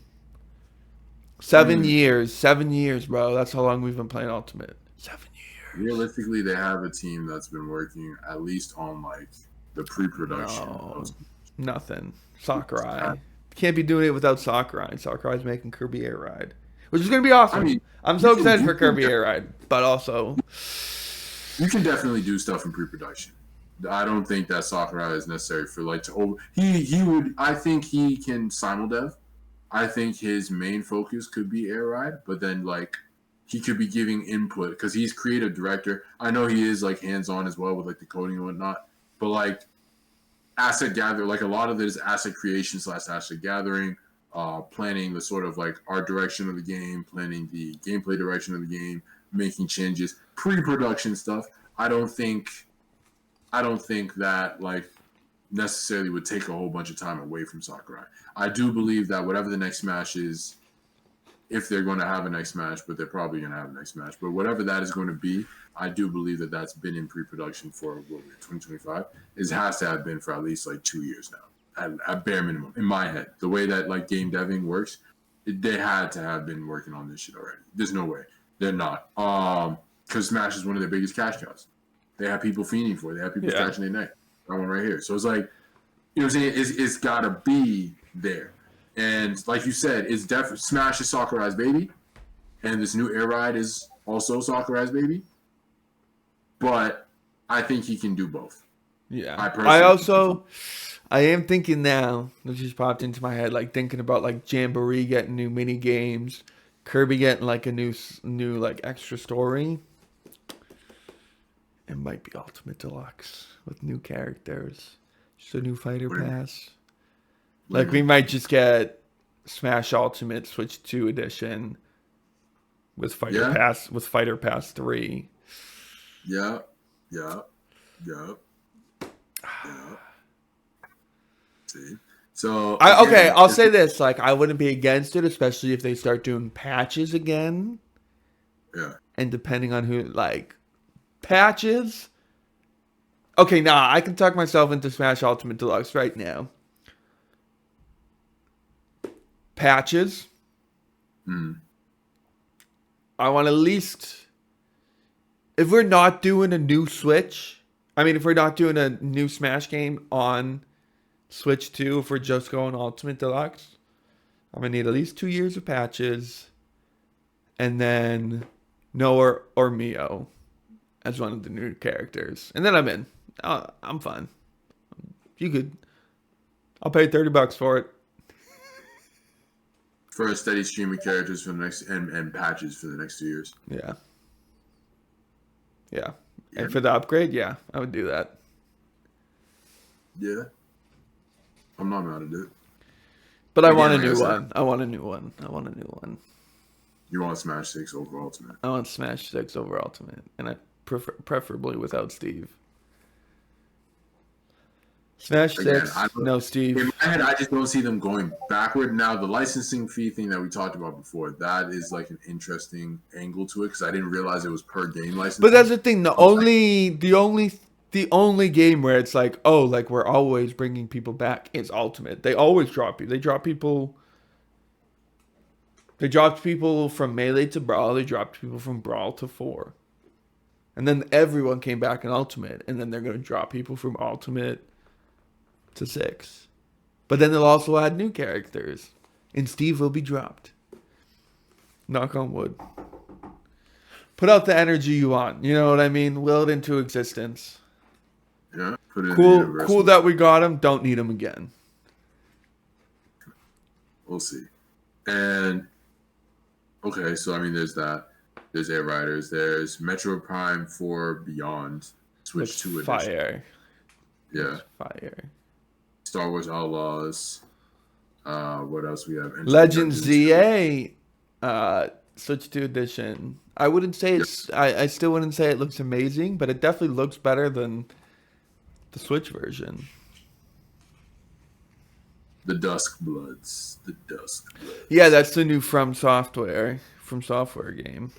7 years. 7 years, bro. That's how long we've been playing Ultimate. 7 years. Realistically, they have a team that's been working at least on like the pre-production. No, nothing. Sakurai. Can't be doing it without Sakurai. Sakurai's making Kirby Air Ride, which is going to be awesome. I mean, I'm so excited for Kirby Air Ride, but also you can definitely do stuff in pre-production. I don't think that Sakurai is necessary for like to over. He would. I think he can simuldev. I think his main focus could be Air Ride, but then like he could be giving input because he's creative director. I know he is like hands-on as well with like the coding and whatnot, but like asset gather, like a lot of it is asset creation / asset gathering, planning the sort of like art direction of the game, planning the gameplay direction of the game, making changes, pre-production stuff. I don't think that like necessarily would take a whole bunch of time away from Sakurai. I do believe that whatever the next Smash is, if they're going to have a next Smash, but they're probably going to have a next Smash, but whatever that is going to be, I do believe that that's been in pre-production for 2025. It has to have been for at least like 2 years now, at bare minimum. In my head, the way that like game deving works, they had to have been working on this shit already. There's no way they're not. Because Smash is one of their biggest cash cows. They have people fiending for it. They have people scratching their neck. That one right here. So it's like, you know what I'm saying? It's got to be there. And like you said, it's definitely Smash is Sakurai's baby, and this new Air Ride is also Sakurai's baby. But I think he can do both. Yeah. I am thinking now, this just popped into my head, like thinking about like Jamboree getting new mini games, Kirby getting like a new like extra story. It might be Ultimate Deluxe with new characters, just a new fighter pass. Like we might just get Smash Ultimate Switch 2 edition with Fighter Pass 3. Yeah. See, so I'll say this: like I wouldn't be against it, especially if they start doing patches again. Yeah. And depending on who, like patches. Okay, I can talk myself into Smash Ultimate Deluxe right now. Patches. I want at least, if we're not doing a new Switch, if we're not doing a new Smash game on Switch 2, if we're just going Ultimate Deluxe, I'm going to need at least 2 years of patches. And then Noah or Mio as one of the new characters. And then I'm in. I'm fine. I'll pay $30 for it. For a steady stream of characters for the next and patches for the next 2 years. Yeah. And for the upgrade, I would do that. Yeah. I'm not mad at it. But I want a new one. You want Smash 6 over Ultimate? I want Smash 6 over Ultimate. And I preferably without Steve. Smash 6, no Steve. In my head, I just don't see them going backward. Now, the licensing fee thing that we talked about before, that is like an interesting angle to it because I didn't realize it was per game licensing. But that's the thing. The only game where it's like, oh, like we're always bringing people back is Ultimate. They always drop you. They dropped people from Melee to Brawl. They dropped people from Brawl to 4. And then everyone came back in Ultimate. And then they're going to drop people from Ultimate to 6. But then they'll also add new characters. And Steve will be dropped. Knock on wood. Put out the energy you want. You know what I mean? Will it into existence. Yeah. Put it cool that we got him. Don't need him again. We'll see. And okay, so there's that. There's Air Riders. There's Metro Prime 4 Beyond. Switch 2 edition. Fire. Yeah. Fire. Star Wars Outlaws. What else we have? Legends ZA. Switch 2 edition. I wouldn't say it's. I still wouldn't say it looks amazing, but it definitely looks better than the Switch version. The Dusk Bloods. Yeah, that's the new From Software game.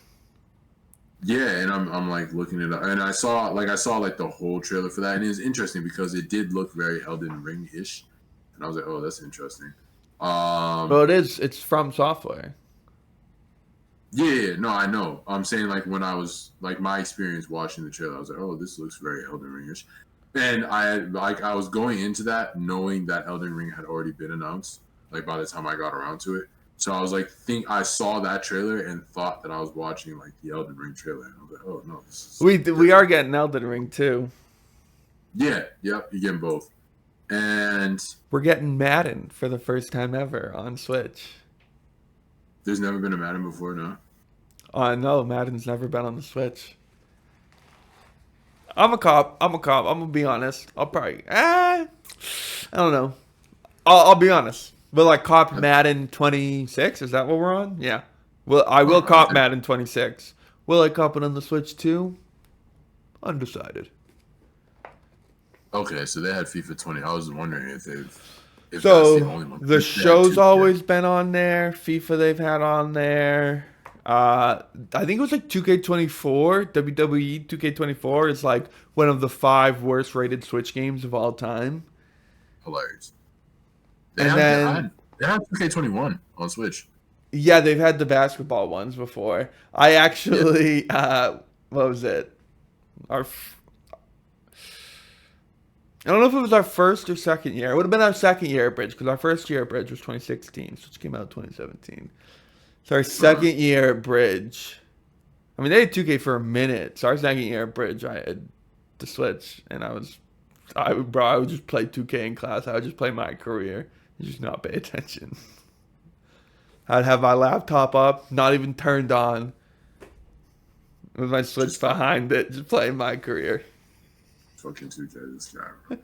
Yeah, and I'm like looking it up, and I saw like the whole trailer for that, and it was interesting because it did look very Elden Ring-ish, and I was like, oh, that's interesting. Well, it's From Software. Yeah, no, I know. I'm saying like when I was like my experience watching the trailer, I was like, oh, this looks very Elden Ringish, and I was going into that knowing that Elden Ring had already been announced. Like by the time I got around to it, so I was like, I saw that trailer and thought that I was watching like the Elden Ring trailer, and I was like, oh no, this is something We are different. getting Elden Ring too. Yeah, yep, you get both, and We're getting Madden for the first time ever on Switch. there's never been a Madden before, no. Oh no, Madden's never been on the Switch. I'm a cop. I'm a cop. I'm gonna be honest. I'll probably. I don't know. I'll be honest. Will I cop Madden 26? Is that what we're on? Yeah. Well, I will cop Uh, Madden 26. Will I cop it on the Switch too? Undecided. okay, so they had FIFA 20. I was wondering if that's the So only one. the They had show's 2K. always been on there. FIFA they've had on there. I think it was like 2K24. WWE 2K24 is like one of the 5 worst rated Switch games of all time. Hilarious. They And have then they have 2K21 on Switch. yeah, they've had the basketball ones before. I Yeah. actually what was it? Our I don't know if it was our first or second year. It would have been our second year at Bridge because our first year at Bridge was 2016. Switch came out in 2017. So our Uh, second year at Bridge. I mean, they had 2K for a minute. So our second year at Bridge, I had the Switch, and I would just play 2K in class. I would just play my career and just not pay attention. I'd have my laptop up, not even turned on, with my Switch just fucking behind it, just playing my career. fucking 2K this guy, bro.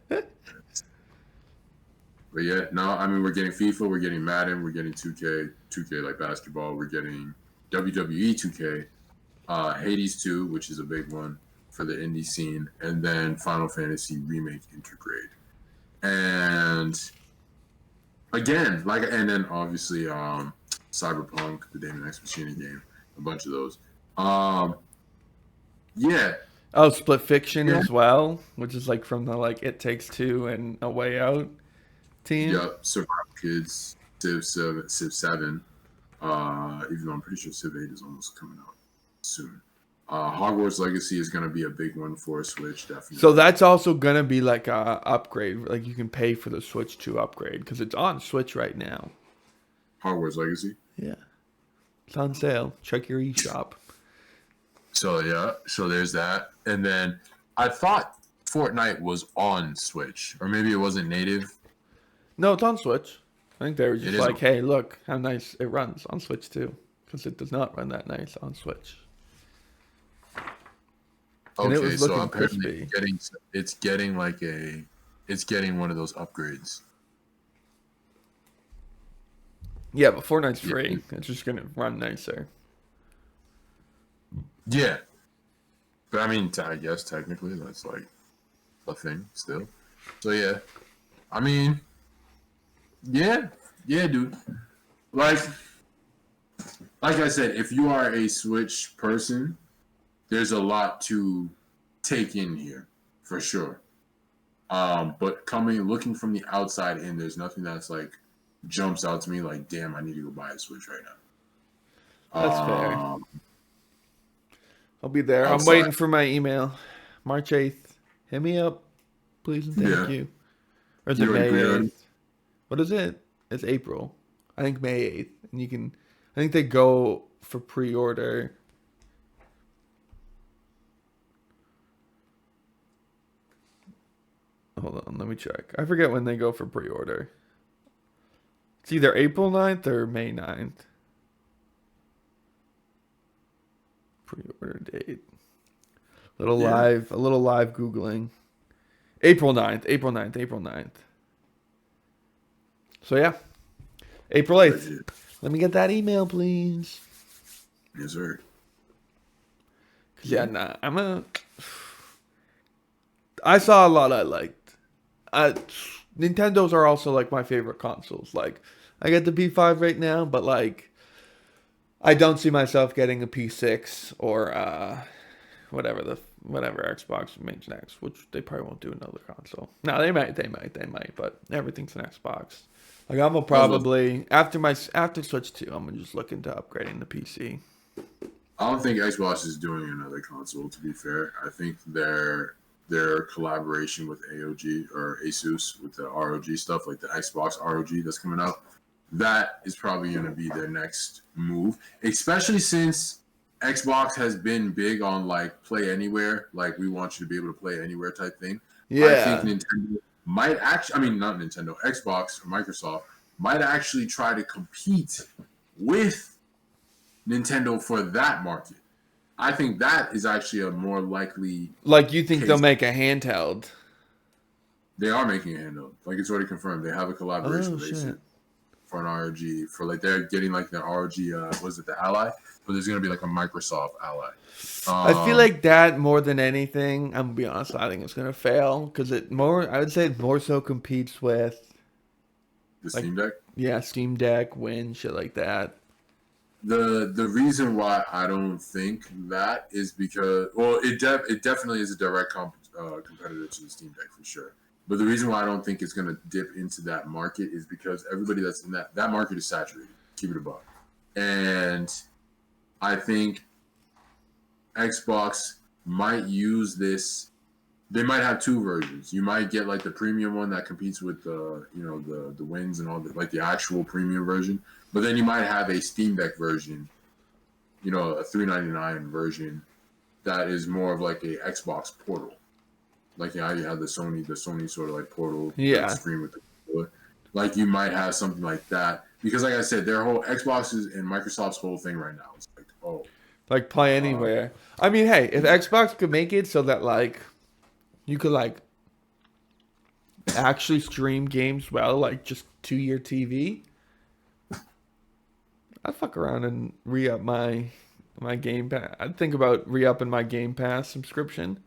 But yeah, no, I mean we're getting FIFA, we're getting Madden, we're getting 2K like basketball, we're getting WWE 2K, Hades 2, which is a big one for the indie scene, and then Final Fantasy Remake Intergrade. And again, and then obviously Cyberpunk, the Damon X Machina game, a bunch of those. Um, yeah, Oh, Split Fiction yeah, as well, which is like from the like It Takes Two and A Way Out team. yep. Survival Kids, Civ 7. Even though I'm pretty sure Civ 8 is almost coming out soon. Hogwarts Legacy is going to be a big one for Switch, So definitely. that's also gonna be like a upgrade. Like you can pay for the Switch 2 upgrade because it's on Switch right now. Hogwarts Legacy. Yeah, it's on sale. Check your eShop. So yeah, so there's that. And then I thought Fortnite was on Switch, or maybe it wasn't native. No, it's on Switch. I think they were It just is like, on. hey, look how nice it runs on Switch too, because it does not run that nice on Switch, and it Okay, was so looking apparently crispy. it's getting one of those upgrades. Yeah, but Fortnite's Yeah, free. It's just gonna run nicer. yeah. But I mean, I guess technically that's like a thing still. So yeah, I mean, yeah, yeah, dude. Like, like I said, if you are a Switch person, there's a lot to take in here for sure. But looking from the outside in, there's nothing that's like jumps out to me like, damn, I need to go buy a Switch right now. That's fair. I'll be there. I'm Outside, waiting for my email. March 8th. Hit me up, please and thank yeah. you. Or is it You already May pre-ordered? 8th? What is it? It's April. I think May 8th. And you can, I think they go for pre order. Hold on, let me check. I forget when they go for pre order. It's either April 9th or May 9th. Pre order date. Yeah. A little live Googling. April 9th, April 9th, April 9th. So yeah, April 8th. Legit. Let me get that email, please. Yes, sir. Cause yeah, Yeah. nah, I saw a lot I liked. Nintendos are also like my favorite consoles. Like, I get the P5 right now, but like, I don't see myself getting a P6 or whatever Xbox makes next, which they probably won't do another console. No, they might, but everything's an Xbox. Like I'm gonna I was about probably after Switch 2, I'm gonna just look into upgrading the PC. I don't think Xbox is doing another console. To be fair, I think their collaboration with AOG or Asus with the ROG stuff, like the Xbox ROG that's coming out, that is probably going to be their next move. Especially since Xbox has been big on like play anywhere, like we want you to be able to play anywhere type thing. I think Yeah. Nintendo might actually, I mean, not Nintendo, Xbox or Microsoft might actually try to compete with Nintendo for that market. I think that is actually a more likely Like you think they'll case. make a handheld? They are making a handheld. Like it's already confirmed. They have a collaboration Oh with Asus shit. for an ROG. For like they're getting like the ROG. Was it the Ally? But there's gonna be like a Microsoft Ally. I feel Um, like that more than anything. I'm gonna be honest. I think it's gonna fail because it more. I would say it more so competes with the like, Steam Deck. yeah, Steam Deck, Win, shit like that. The reason why I don't think that is because it definitely is a direct competitor to the Steam Deck for sure. But the reason why I don't think it's going to dip into that market is because everybody that's in that market is saturated. Keep it above, and I think Xbox might use this. They might have two versions. You might get like the premium one that competes with the the wins and all the like the actual premium version. But then you might have a Steam Deck version, a $399 version that is more of like a Xbox Portal. Like how you have the Sony sort of like Portal like Yeah, screen with the controller. Like you might have something like that because, like I said, their whole Xbox's and Microsoft's whole thing right now is like, like play uh, anywhere. I mean, hey, if Xbox could make it so that like you could like actually stream games well, like just to your TV, I'd fuck around and re up my Game Pass. I'd think about re upping my Game Pass subscription.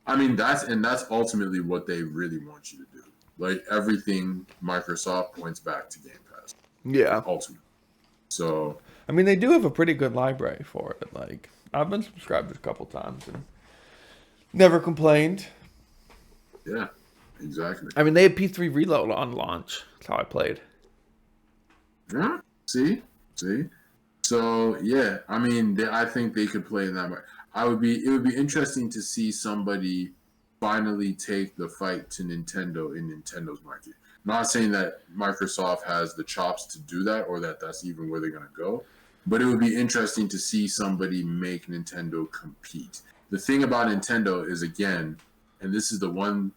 I mean that's ultimately what they really want you to do. Like everything Microsoft points back to Game Pass, Yeah, ultimately. So I mean they do have a pretty good library for it. Like I've been subscribed a couple times and never complained. yeah, exactly. I mean they had P3 Reload on launch. That's how I played. Yeah. See. So yeah, I mean, I think they could play in that way. It would be interesting to see somebody finally take the fight to Nintendo in Nintendo's market. Not saying that Microsoft has the chops to do that or that that's even where they're gonna go, but it would be interesting to see somebody make Nintendo compete. The thing about Nintendo is again, and this is the one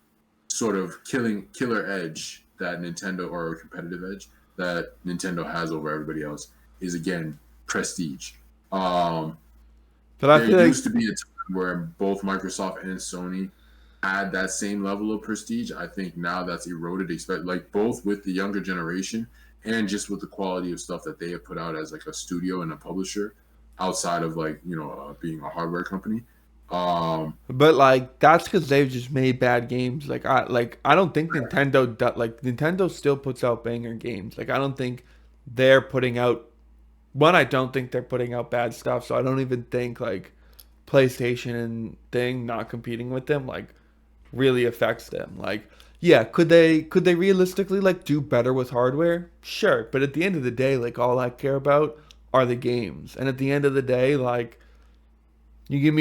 sort of killer edge that Nintendo or a competitive edge that Nintendo has over everybody else is again prestige. Um, But I there feel like used to be a time where both Microsoft and Sony had that same level of prestige. I think now that's eroded, like both with the younger generation and just with the quality of stuff that they have put out as like a studio and a publisher outside of like being a hardware company. Um, but like that's because they've just made bad games. Like I don't think Nintendo still puts out banger games. Like I don't think they're putting out one. I don't think they're putting out bad stuff. So I don't even think like PlayStation and thing not competing with them like really affects them. Like yeah, could they realistically like do better with hardware? Sure, but at the end of the day, like all I care about are the games. And at the end of the day, like you give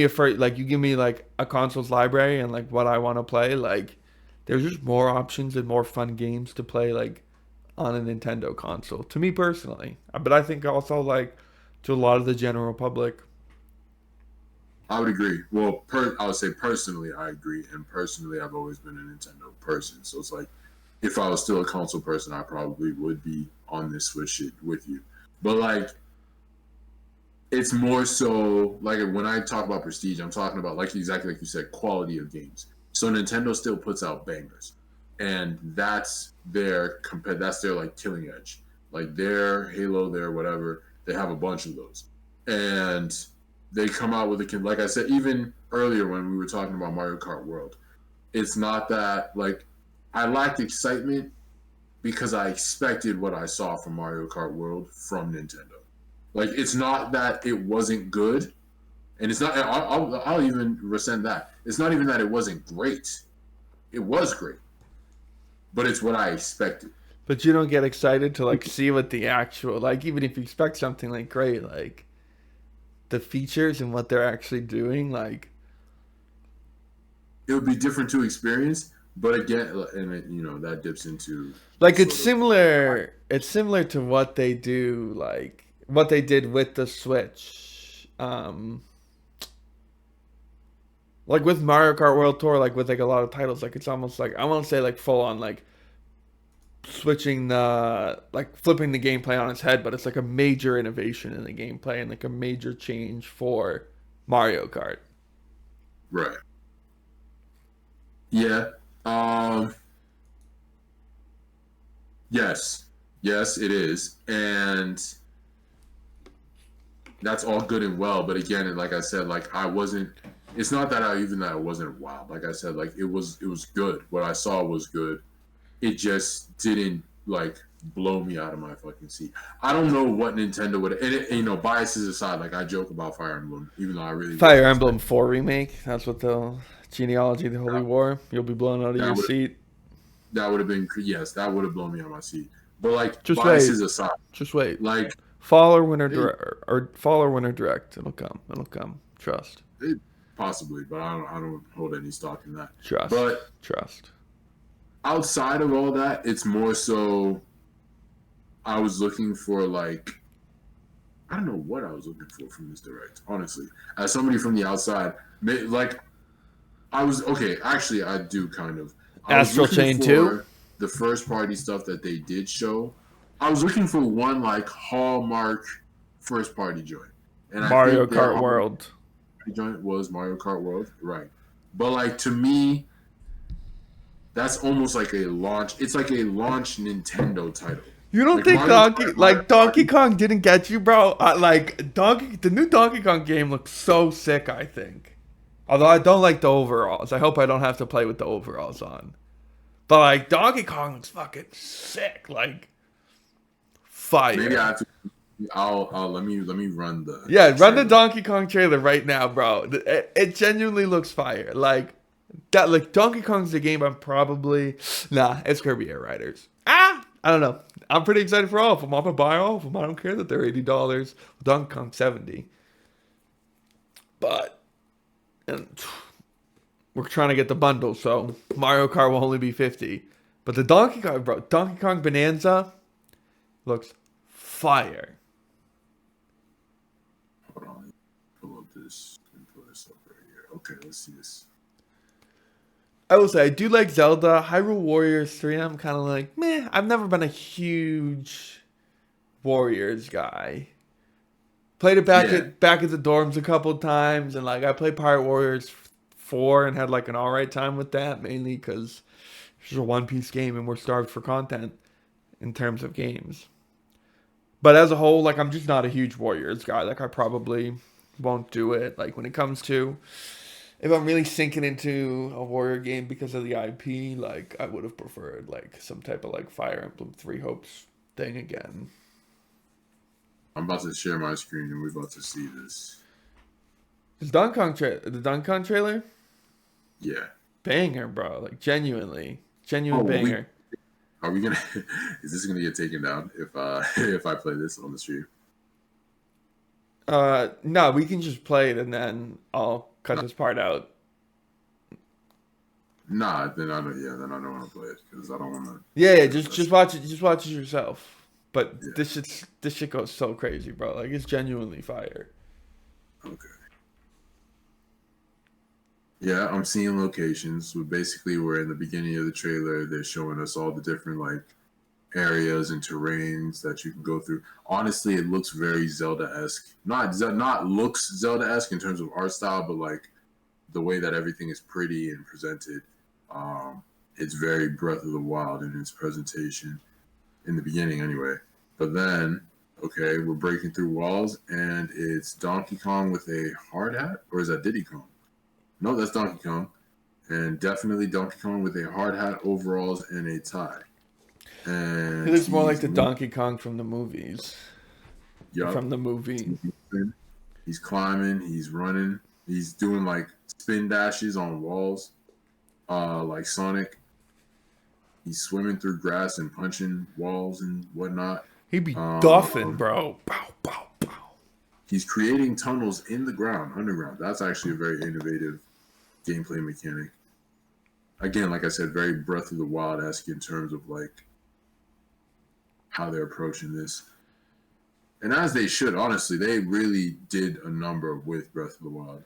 me like a console's library and like what I want to play, like there's just more options and more fun games to play like on a Nintendo console to me personally. But I think also like to a lot of the general public. I would agree. Well, I would say personally, I agree, and personally, I've always been a Nintendo person. So it's like, if I was still a console person, I probably would be on this Switch shit with you. But like, it's more so like when I talk about prestige, I'm talking about like exactly like you said, quality of games. So Nintendo still puts out bangers, and that's their like killing edge, like their Halo, their whatever. They have a bunch of those, and they come out with like I said, even earlier when we were talking about Mario Kart World, it's not that like I lacked excitement because I expected what I saw from Mario Kart World from Nintendo. Like it's not that it wasn't good, and it's not. I'll even rescind that. It's not even that it wasn't great. It was great, but it's what I expected. But you don't get excited to like see what the actual like even if you expect something like great, like the features and what they're actually doing, like it would be different to experience. But again, and that dips into it's sort of similar. It's similar to what they do, like what they did with the Switch. Like with Mario Kart World Tour, like with like a lot of titles, like it's almost like I won't say like full on like switching the like flipping the gameplay on its head, but it's like a major innovation in the gameplay and like a major change for Mario Kart. right. Yeah. Um. Yes. Yes, it is, and that's all good and well. But again, like I said, like I wasn't. It's not that I wasn't wild. Like I said, like it was good. What I saw was good. It just didn't like blow me out of my fucking seat. I don't know what Nintendo would. And biases aside, like I joke about Fire Emblem, even though I really Fire wasn't Emblem expecting 4 remake. That's what the genealogy of the Holy War. You'll be blown out of that. your seat. That would have been yes, that would have blown me out of my seat. But like Just wait. biases aside, Just wait. like Fall or winter it, direct or fall or winter direct. It'll come. It'll come. Trust. it possibly, but I don't hold any stock in that. Trust. But Trust. outside of all that, it's more so I was looking for like I don't know what I was looking for from this direct. Honestly, as somebody from the outside, like I was okay. Actually, I do kind of. I was Astral looking Chain for 2. the first party stuff that they did show. I was looking for one like hallmark first party joint, and I Mario think their Kart hallmark World. joint was Mario Kart World, right? But like to me, that's almost like a launch. It's like a launch Nintendo title. You don't Like think Mario Donkey Party. Kong didn't get you, bro? The new Donkey Kong game looks so sick. I think, although I don't like the overalls. I hope I don't have to play with the overalls on. But like Donkey Kong looks fucking sick. Like fire. Maybe I have to. I'll let me run the Yeah, run the trailer. Donkey Kong trailer right now, bro. It genuinely looks fire. Like that. Like Donkey Kong's the game. I'm probably It's Kirby Air Riders. I don't know. I'm pretty excited for all of them. I'm gonna buy all of them. I don't care that they're $80. Donkey Kong 70. But and we're trying to get the bundle, so Mario Kart will only be 50. But the Donkey Kong Bonanza looks fire. Hold on, pull up this and pull this up right here. Okay, let's see this. I will say I do like Zelda. Hyrule Warriors 3. I'm kind of like meh. I've never been a huge Warriors guy. Played it Yeah, back at the dorms a couple of times, and like I played Pirate Warriors 4 and had like an alright time with that, mainly because it's just a One Piece game and we're starved for content in terms of games. But as a whole, like I'm just not a huge Warriors guy. Like I probably won't do it. Like when it comes to if I'm really sinking into a Warrior game because of the IP, like I would have preferred like some type of like Fire Emblem Three Hopes thing again. I'm about to share my screen and we're about to see this. The Donkey Kong trailer, Yeah. banger, bro. Like genuinely, Oh, genuine we banger. are we gonna? Is this gonna get taken down if if I play this on the stream? No, we can just play it and then I'll cut No, this part out. nah, then I don't. Yeah, then I don't want to play it because I don't want to. Yeah, Yeah, just watch it. Just watch it yourself. But yeah. this shit goes so crazy, bro. Like it's genuinely fire. Okay. Yeah, I'm seeing locations. So basically, we're in the beginning of the trailer. They're showing us all the different like areas and terrains that you can go through. Honestly, it looks very Zelda-esque. Not looks Zelda-esque in terms of art style, but like the way that everything is pretty and presented. Um, it's very Breath of the Wild in its presentation in the beginning, anyway. But then, okay, we're breaking through walls, and it's Donkey Kong with a hard hat, or is that Diddy Kong? No, that's Donkey Kong, and definitely Donkey Kong with a hard hat, overalls, and a tie. It And looks more like he's the Donkey Kong from the movies. yup, From the movie. he's climbing, he's running, he's doing like spin dashes on walls, like Sonic. He's swimming through grass and punching walls and whatnot. He'd be duffing, Um, bro. Pow, pow, pow. He's creating tunnels in the ground, underground. That's actually a very innovative gameplay mechanic. Again, like I said, very Breath of the Wild-esque in terms of like how they're approaching this. And as they should, honestly, they really did a number with Breath of the Wild.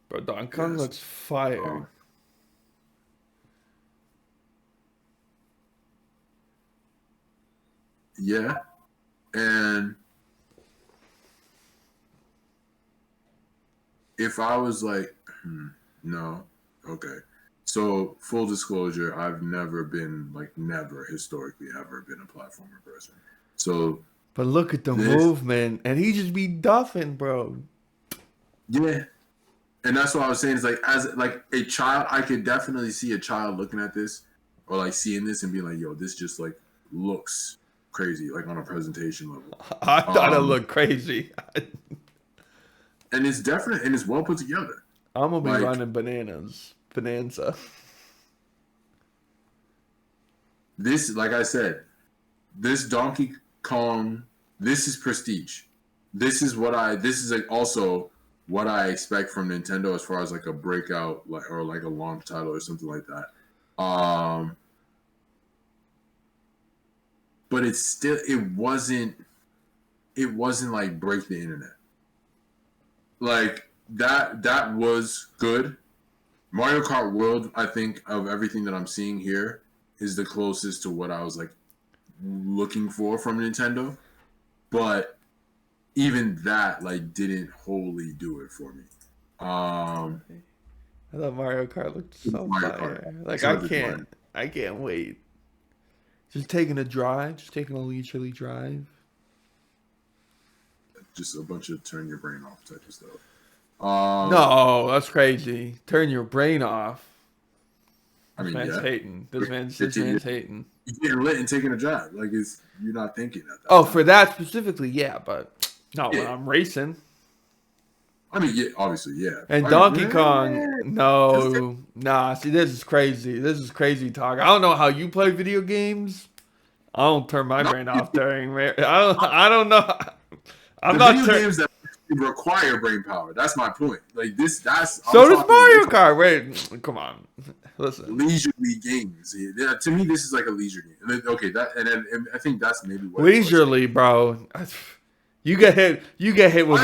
Bro, Donkey Kong looks fire. Yeah. And if I was like, no, okay. So full disclosure, I've never historically ever been a platformer person. So, but look at the movement, and he just be duffing, bro. Yeah, and that's what I was saying. Is like as like a child, I could definitely see a child looking at this or like seeing this and being like, "Yo, this just like looks crazy," like on a presentation level. I thought it looked crazy. And it's definite and it's well put together. I'm gonna be running Bonanza. This, like I said, this Donkey Kong, this is prestige. This is like also what I expect from Nintendo as far as like a breakout or like a launch title or something like that. But it wasn't like break the internet. Like that was good. Mario Kart World, I think, of everything that I'm seeing here, is the closest to what I was like looking for from Nintendo. But even that like didn't wholly do it for me. I thought Mario Kart looked so fire. Like I can't wait. Just taking a leisurely drive. Just a bunch of turn your brain off type of stuff. No, that's crazy. Turn your brain off. This man's hating. This man's hating. You're getting lit and taking a drive. Like you're not thinking at that. Oh, time. For that specifically, yeah, but not when I'm racing. I mean, yeah, obviously, yeah. And Donkey Kong, nah. See, this is crazy. This is crazy talk. I don't know how you play video games. I don't turn my brain off during. I don't know. I'm not video games that require brain power. That's my point. Like this. So does Mario Kart. Wait, come on. Listen. Leisurely games. Yeah, to me, this is like a leisure game. Okay, and I think that's maybe what leisurely, bro. You get hit with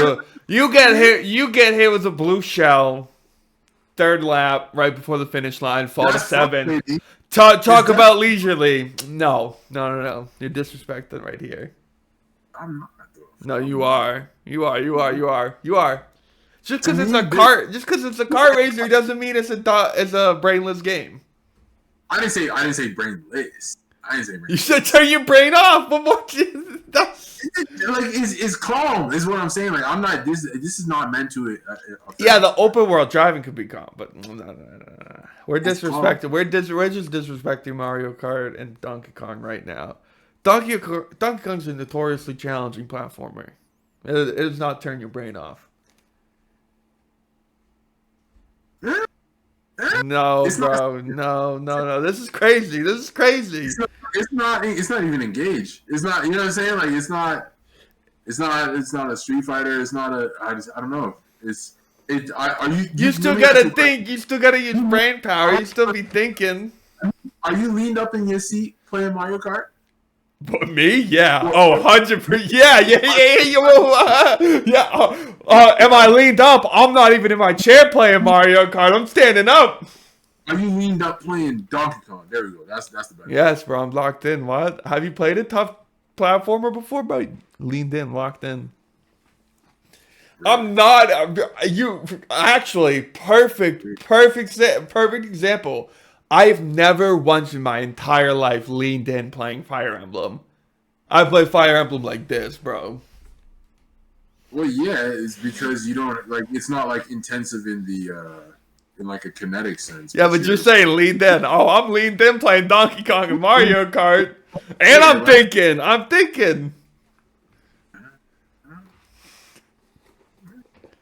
a blue shell. Third lap, right before the finish line, fall to 7. Talk about leisurely. No. You're disrespecting right here. I'm not. No, you are. Just because it's a kart racer doesn't mean it's a brainless game. I didn't say brainless. I didn't say brainless. You should turn your brain off. But what? It's calm. Is what I'm saying. Like I'm not. This is not meant to. Yeah, the open world driving could be calm, but no. We're disrespecting. We're just disrespecting Mario Kart and Donkey Kong right now. Donkey Kong's a notoriously challenging platformer. It does not turn your brain off. No, bro. No. This is crazy. It's not even engaged. It's not. You know what I'm saying? Like it's not a Street Fighter. It's not a. I don't know. You still gotta think. You still gotta use brain power. You still be thinking. Are you leaned up in your seat playing Mario Kart? But me? Yeah. 100%. Yeah. Am I leaned up? I'm not even in my chair playing Mario Kart. I'm standing up. Are you leaned up playing Donkey Kong? There we go. That's the best. Yes, bro. I'm locked in. What? Have you played a tough platformer before, bro? Leaned in, locked in. Really? I'm not. You actually perfect example. I've never once in my entire life leaned in playing Fire Emblem. I play Fire Emblem like this, bro. Well, yeah, it's because you don't like. It's not like intensive in like a kinetic sense. Yeah, but you're saying leaned in. Oh, I'm leaned in playing Donkey Kong and Mario Kart, and I'm thinking.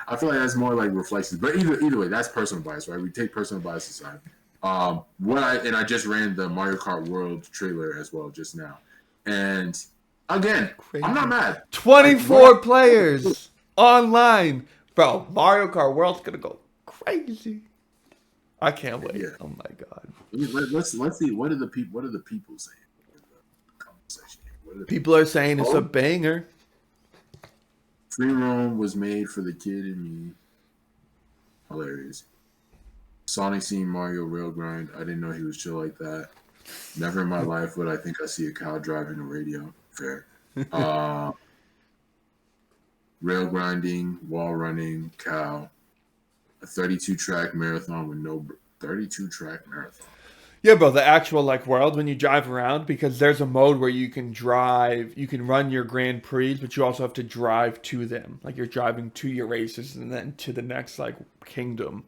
I feel like that's more like reflections, but either way, that's personal bias, right? We take personal bias aside. I just ran the Mario Kart World trailer as well just now, and Again, Crazy. I'm not mad. 24 players online. Bro, Mario Kart World's gonna go crazy. I can't wait. Yeah. Oh my god. Let's see. What are the people saying in the comment section? What are the People are saying it's a Oh, banger. Free roam was made for the kid in me. Hilarious. Sonic seeing Mario rail grind. I didn't know he was chill like that. Never in my life would I think I see a cow driving a radio. Fair. Rail grinding, wall running, cow. A 32 track marathon with no 32 track marathon. Yeah, bro, the actual like world when you drive around, because there's a mode where you can drive, you can run your Grand Prix, but you also have to drive to them. Like you're driving to your races and then to the next like kingdom.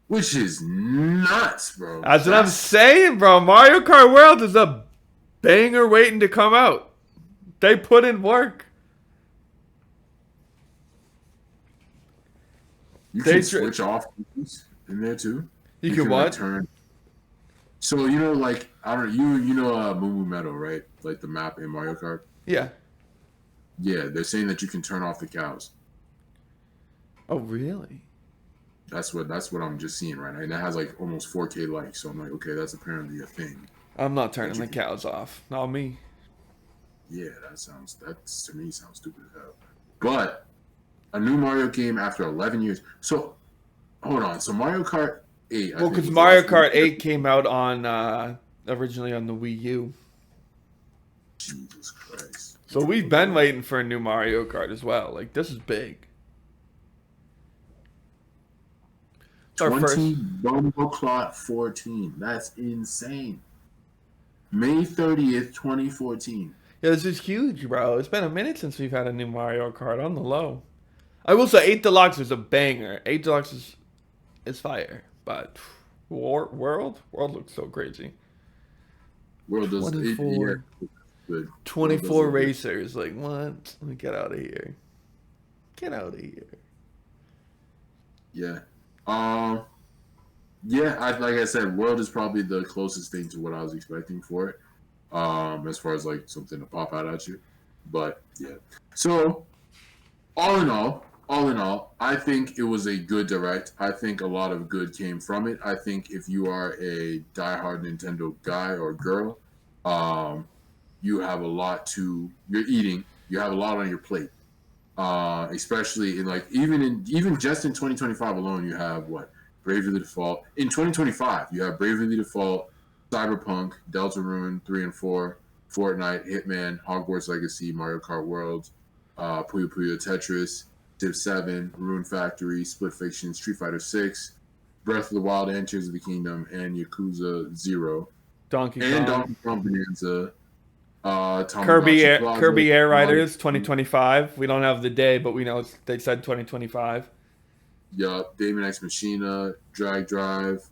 Which is nuts, bro. That's what I'm saying, bro. Mario Kart World is a banger waiting to come out. They put in work. You can switch off in there too. You can what? Turn. So you know, like I don't you know Moo Moo Meadow, right? Like the map in Mario Kart. Yeah. Yeah, they're saying that you can turn off the cows. Oh really? That's what I'm just seeing right now, and it has like almost 4K likes. So I'm like, okay, that's apparently a thing. I'm not turning the cows off. Not me. Yeah, that to me sounds stupid as hell. But a new Mario game after 11 years. So hold on. So Mario Kart 8. Well, because Mario Kart 8 came out on originally on the Wii U. Jesus Christ. So we've been waiting for a new Mario Kart as well. Like this is big. 20 Bumble Clot 14. That's insane. May 30th, 2014. Yeah, this is huge, bro. It's been a minute since we've had a new Mario Kart on the low. I will say 8 Deluxe is a banger. 8 Deluxe is fire. But World looks so crazy. World does 24, yeah, 24 racers. Like, what? Let me get out of here. Get out of here. Yeah. Yeah, like I said, World is probably the closest thing to what I was expecting for it. As far as like something to pop out at you. But yeah. So all in all, I think it was a good direct. I think a lot of good came from it. I think if you are a diehard Nintendo guy or girl, you have a lot you're eating. You have a lot on your plate. Especially in like even just in 2025 alone, you have what? Bravely Default. In 2025, you have Bravely Default, Cyberpunk, Deltarune 3 and 4, Fortnite, Hitman, Hogwarts Legacy, Mario Kart World, Puyo Puyo Tetris, Civ 7, Rune Factory, Split Fiction, Street Fighter 6, Breath of the Wild and Tears of the Kingdom, and Yakuza 0. Donkey Kong Bonanza. Kirby Air Riders 2025. We don't have the day, but we know they said 2025. Yup, Daemon X Machina, Drag Drive,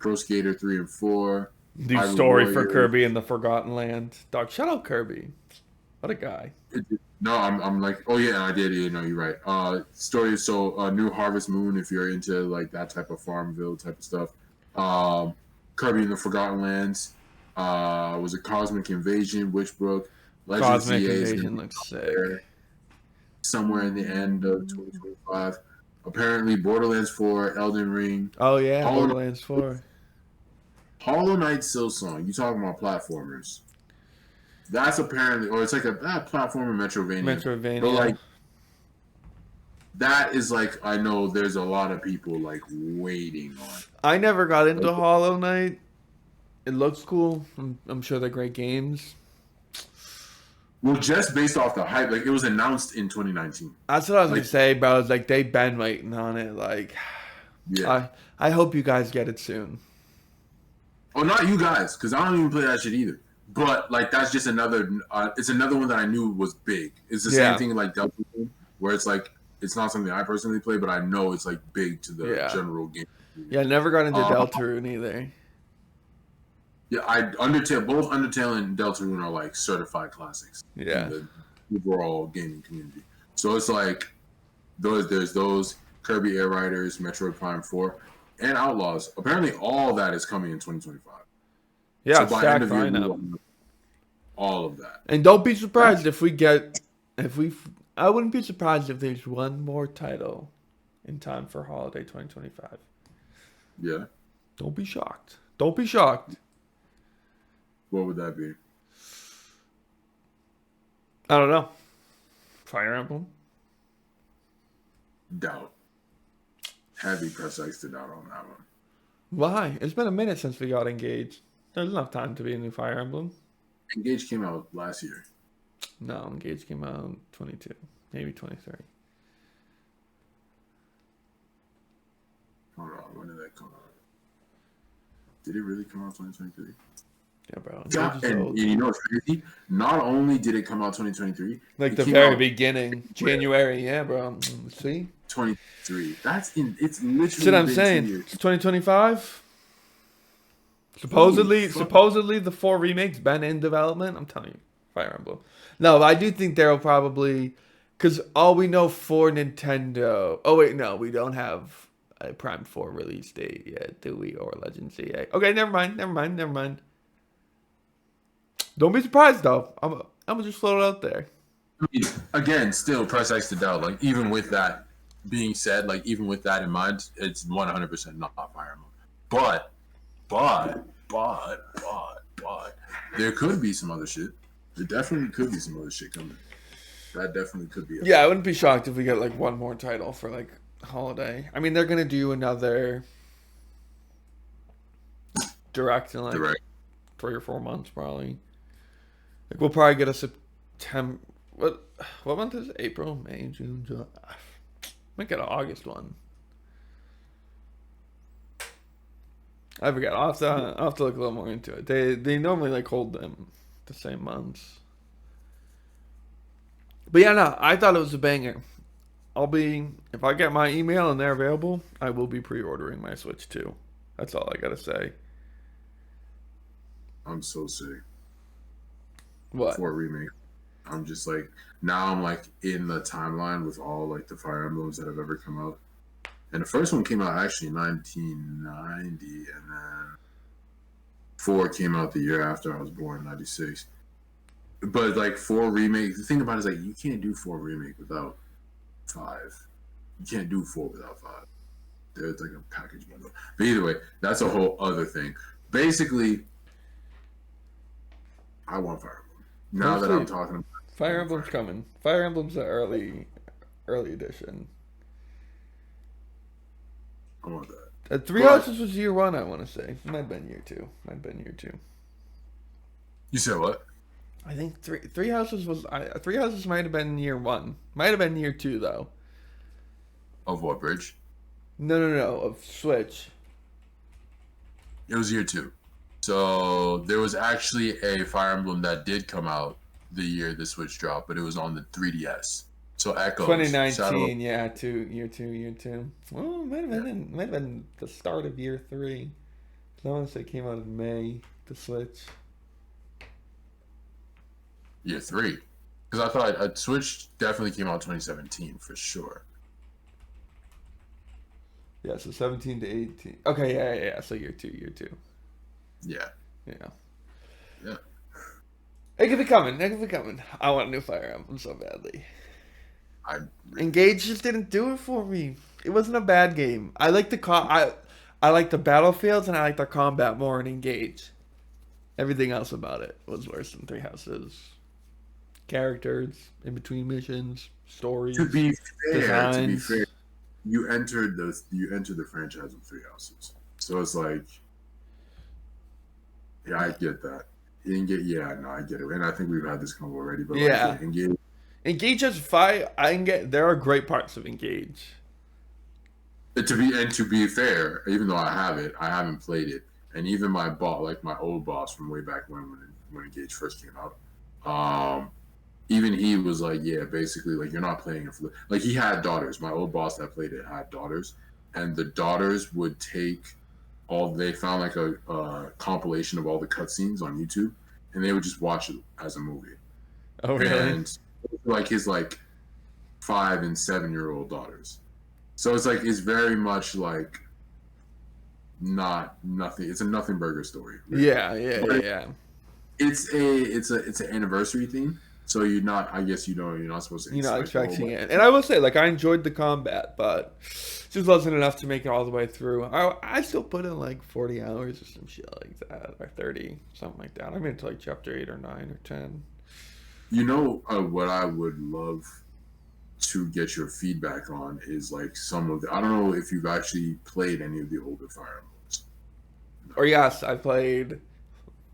Pro Skater 3 and 4. New story for Kirby in the Forgotten Land. Dog, shout out Kirby. What a guy. No, I'm like, oh yeah, I did. Yeah, no, you're right. Story. So, New Harvest Moon, if you're into like that type of Farmville type of stuff. Kirby in the Forgotten Lands. Was a Cosmic Invasion, Witchbrook. Cosmic Invasion looks sick. Somewhere in the end of 2025. Apparently, Borderlands 4, Elden Ring. Oh yeah, Borderlands 4. Hollow Knight Silksong. You talking about platformers? That's apparently, or it's like a platformer Metroidvania. But like, that is like, I know there's a lot of people like waiting on. I never got into Hollow Knight. It looks cool. I'm sure they're great games. Well, just based off the hype, like it was announced in 2019. That's what I was gonna say, bro. It's like they've been waiting on it. Like, yeah. I hope you guys get it soon. Oh, not you guys, because I don't even play that shit either. But like, that's just another. It's another one that I knew was big. It's the same thing like Deltarune, where it's like it's not something I personally play, but I know it's like big to the general game. Yeah, I never got into Deltarune either. Yeah, both Undertale and Deltarune are like certified classics. Yeah. In the overall gaming community. So it's like there's those Kirby Air Riders, Metroid Prime 4, and Outlaws. Apparently all that is coming in 2025. Yeah, so by end of year, all of that. And don't be surprised if we get, if we, I wouldn't be surprised if there's one more title in time for holiday 2025. Yeah. Don't be shocked. Don't be shocked. What would that be? I don't know. Fire Emblem? Doubt. Heavy press X to doubt on that one. Why? It's been a minute since we got engaged. There's enough time to be a new Fire Emblem. Engage came out last year. No, Engage came out in 22, maybe 23. Hold on, when did that come out? Did it really come out 2023? Yeah, bro. Yeah, and you know what's crazy? Not only did it come out 2023, like the very beginning, January. Yeah, bro. See, 23. It's literally. That's what I'm saying. It's 2025. Supposedly the 4 remakes been in development. I'm telling you, Fire Emblem. No, but I do think there'll probably, because all we know for Nintendo. Oh wait, no, we don't have a Prime 4 release date yet, do we? Or Legends EA. Okay, never mind. Don't be surprised though. I'm gonna just float it out there. I mean, again, still press X to doubt. Like even with that being said, like even with that in mind, it's 100% not Fire Emblem. But there could be some other shit. There definitely could be some other shit coming. That definitely could be. Yeah, I wouldn't be shocked if we get like one more title for like holiday. I mean, they're gonna do another direct in like 3 or 4 months probably. Like we'll probably get a September. What month is it? April, May, June, July. Might get an August one. I forget. I'll have to look a little more into it. They normally like hold them the same months. But yeah, no, I thought it was a banger. If I get my email and they're available, I will be pre-ordering my Switch 2. That's all I gotta say. I'm so sick. What? For a remake. I'm just like, now I'm like in the timeline with all like the Fire Emblems that have ever come out. And the first one came out actually in 1990, and then 4 came out the year after I was born, 96. But like 4 remake, the thing about it is like you can't do 4 remake without 5. You can't do 4 without 5. There's like a package bundle. But either way, that's a whole other thing. Basically, I want Fire Emblem. Now that I'm talking about Fire Emblem's coming. Fire Emblem's the early edition. I want that. Three Houses was year 1, I want to say. Might have been year 2. You said what? I think Three Houses was. Three Houses might have been year 1. Might have been year 2 though. Of what, Bridge? No. Of Switch. It was year 2. So there was actually a Fire Emblem that did come out the year the Switch dropped, but it was on the 3DS. So Echoes. 2019, year 2. Well, it might have been the start of year 3. I want to say it came out in May, the Switch. Year 3. Because I thought Switch definitely came out 2017 for sure. Yeah, so 17 to 18. Okay, yeah. So year 2. Yeah. It could be coming. I want a new Fire Emblem so badly. Engage just didn't do it for me. It wasn't a bad game. I like I like the battlefields and I like the combat more in Engage. Everything else about it was worse than Three Houses. Characters, in between missions, stories. To be designs. fair, you entered the franchise with Three Houses, so it's like, yeah, I get that. I get it, and I think we've had this convo already. But yeah, like, Engage has 5. There are great parts of Engage. To be fair, even though I haven't played it, and even my old boss from way back when Engage first came out, even he was like, yeah, basically, like you're not playing it for like he had daughters. My old boss that played it had daughters, and the daughters would take they found like a compilation of all the cutscenes on YouTube, and they would just watch it as a movie. Oh, really? And like his 5 and 7-year-old daughters. So it's like it's very much like nothing. It's a nothing burger story. Really. Yeah. It's an anniversary theme. So you're not. I guess you're not supposed to You're not expect a whole expecting bunch. it. And I will say, like, I enjoyed the combat, but just wasn't enough to make it all the way through. I still put in like 40 hours or some shit like that, or 30, something like that. I'm into like chapter 8 or 9 or 10. What I would love to get your feedback on is like some of the. I don't know if you've actually played any of the older Fire Emblems. No. Or yes, I played